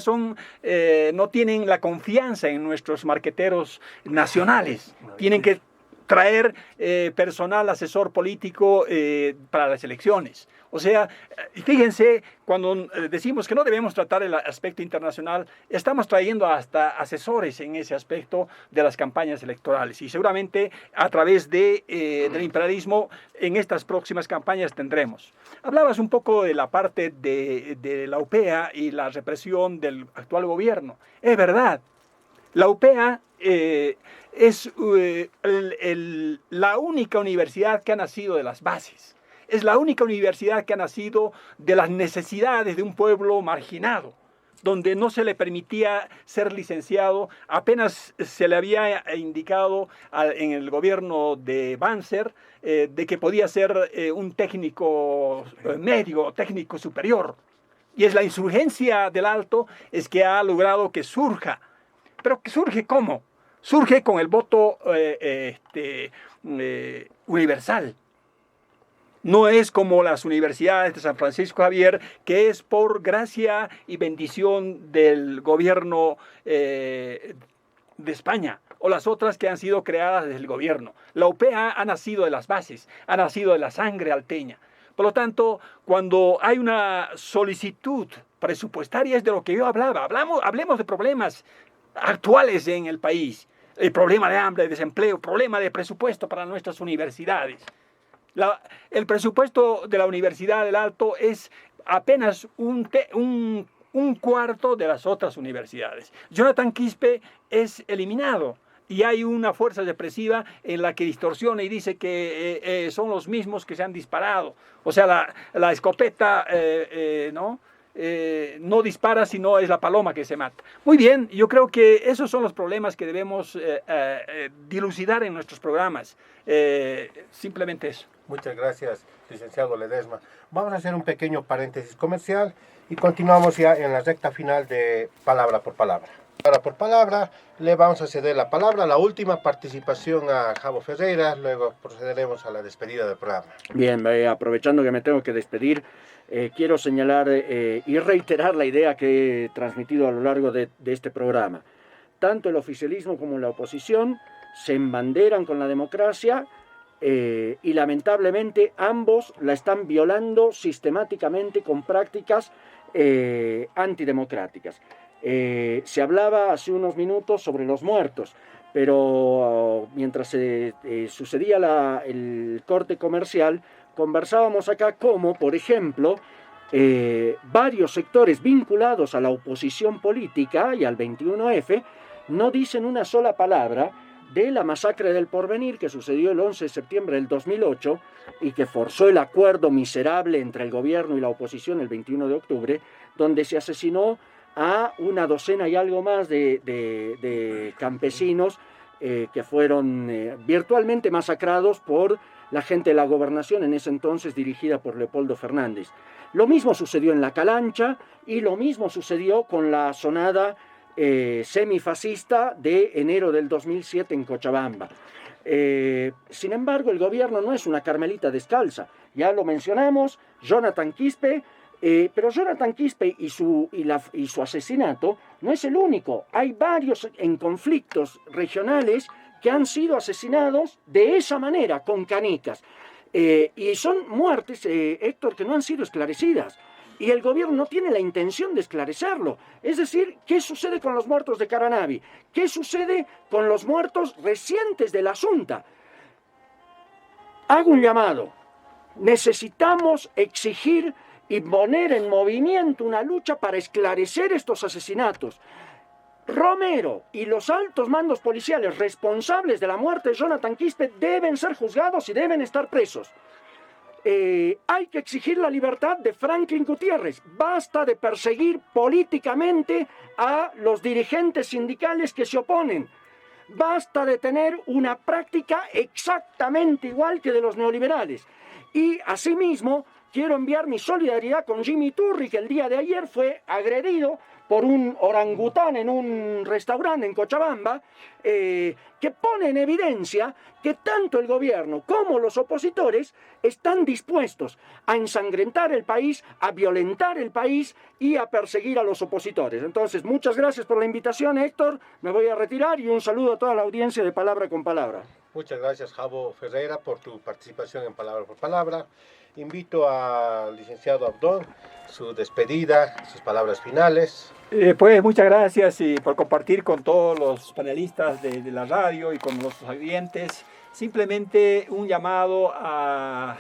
no tienen la confianza en nuestros marqueteros nacionales. Tienen que traer personal asesor político para las elecciones. O sea, fíjense, cuando decimos que no debemos tratar el aspecto internacional, estamos trayendo hasta asesores en ese aspecto de las campañas electorales. Y seguramente a través del imperialismo en estas próximas campañas tendremos. Hablabas un poco de la parte de la UPEA y la represión del actual gobierno. Es verdad, la UPEA es la única universidad que ha nacido de las bases. Es la única universidad que ha nacido de las necesidades de un pueblo marginado, donde no se le permitía ser licenciado. Apenas se le había indicado en el gobierno de Banzer de que podía ser un técnico medio, técnico superior. Y es la insurgencia del Alto es que ha logrado que surja. ¿Pero que surge cómo? Surge con el voto universal. No es como las universidades de San Francisco Javier, que es por gracia y bendición del gobierno de España, o las otras que han sido creadas desde el gobierno. La UPEA ha nacido de las bases, ha nacido de la sangre alteña. Por lo tanto, cuando hay una solicitud presupuestaria, es de lo que yo hablaba. Hablemos de problemas actuales en el país. El problema de hambre, de desempleo, problema de presupuesto para nuestras universidades. El presupuesto de la Universidad del Alto es apenas un cuarto de las otras universidades. Jonathan Quispe es eliminado y hay una fuerza represiva en la que distorsiona y dice que son los mismos que se han disparado. O sea, la escopeta no dispara, sino es la paloma que se mata. Muy bien, yo creo que esos son los problemas que debemos dilucidar en nuestros programas. Simplemente eso. Muchas gracias, licenciado Ledesma. Vamos a hacer un pequeño paréntesis comercial y continuamos ya en la recta final de Palabra por Palabra. Palabra por Palabra, le vamos a ceder la palabra, la última participación a Javo Ferreira, luego procederemos a la despedida del programa. Bien, aprovechando que me tengo que despedir, quiero señalar y reiterar la idea que he transmitido a lo largo de este programa. Tanto el oficialismo como la oposición se embanderan con la democracia y lamentablemente ambos la están violando sistemáticamente con prácticas antidemocráticas. Se hablaba hace unos minutos sobre los muertos, pero mientras sucedía el corte comercial, conversábamos acá como, por ejemplo, varios sectores vinculados a la oposición política y al 21F no dicen una sola palabra de la masacre del Porvenir que sucedió el 11 de septiembre del 2008 y que forzó el acuerdo miserable entre el gobierno y la oposición el 21 de octubre, donde se asesinó a una docena y algo más de campesinos que fueron virtualmente masacrados por la gente de la gobernación, en ese entonces dirigida por Leopoldo Fernández. Lo mismo sucedió en La Calancha y lo mismo sucedió con la sonada semifascista de enero del 2007 en Cochabamba. Sin embargo, el gobierno no es una Carmelita descalza. Ya lo mencionamos, Jonathan Quispe, pero Jonathan Quispe y su asesinato no es el único. Hay varios en conflictos regionales que han sido asesinados de esa manera, con canicas. Y son muertes, Héctor, que no han sido esclarecidas. Y el gobierno no tiene la intención de esclarecerlo. Es decir, ¿qué sucede con los muertos de Caranavi? ¿Qué sucede con los muertos recientes de la Asunta? Hago un llamado. Necesitamos exigir y poner en movimiento una lucha para esclarecer estos asesinatos. Romero y los altos mandos policiales responsables de la muerte de Jonathan Quispe deben ser juzgados y deben estar presos. Hay que exigir la libertad de Franklin Gutiérrez. Basta de perseguir políticamente a los dirigentes sindicales que se oponen. Basta de tener una práctica exactamente igual que de los neoliberales. Y asimismo, quiero enviar mi solidaridad con Jimmy Turri, que el día de ayer fue agredido por un orangután en un restaurante en Cochabamba, que pone en evidencia que tanto el gobierno como los opositores están dispuestos a ensangrentar el país, a violentar el país y a perseguir a los opositores. Entonces, muchas gracias por la invitación, Héctor. Me voy a retirar y un saludo a toda la audiencia de Palabra con Palabra. Muchas gracias, Javo Ferreira, por tu participación en Palabra por Palabra. Invito al licenciado Abdón, su despedida, sus palabras finales. Pues muchas gracias y por compartir con todos los panelistas de la radio y con los oyentes. Simplemente un llamado a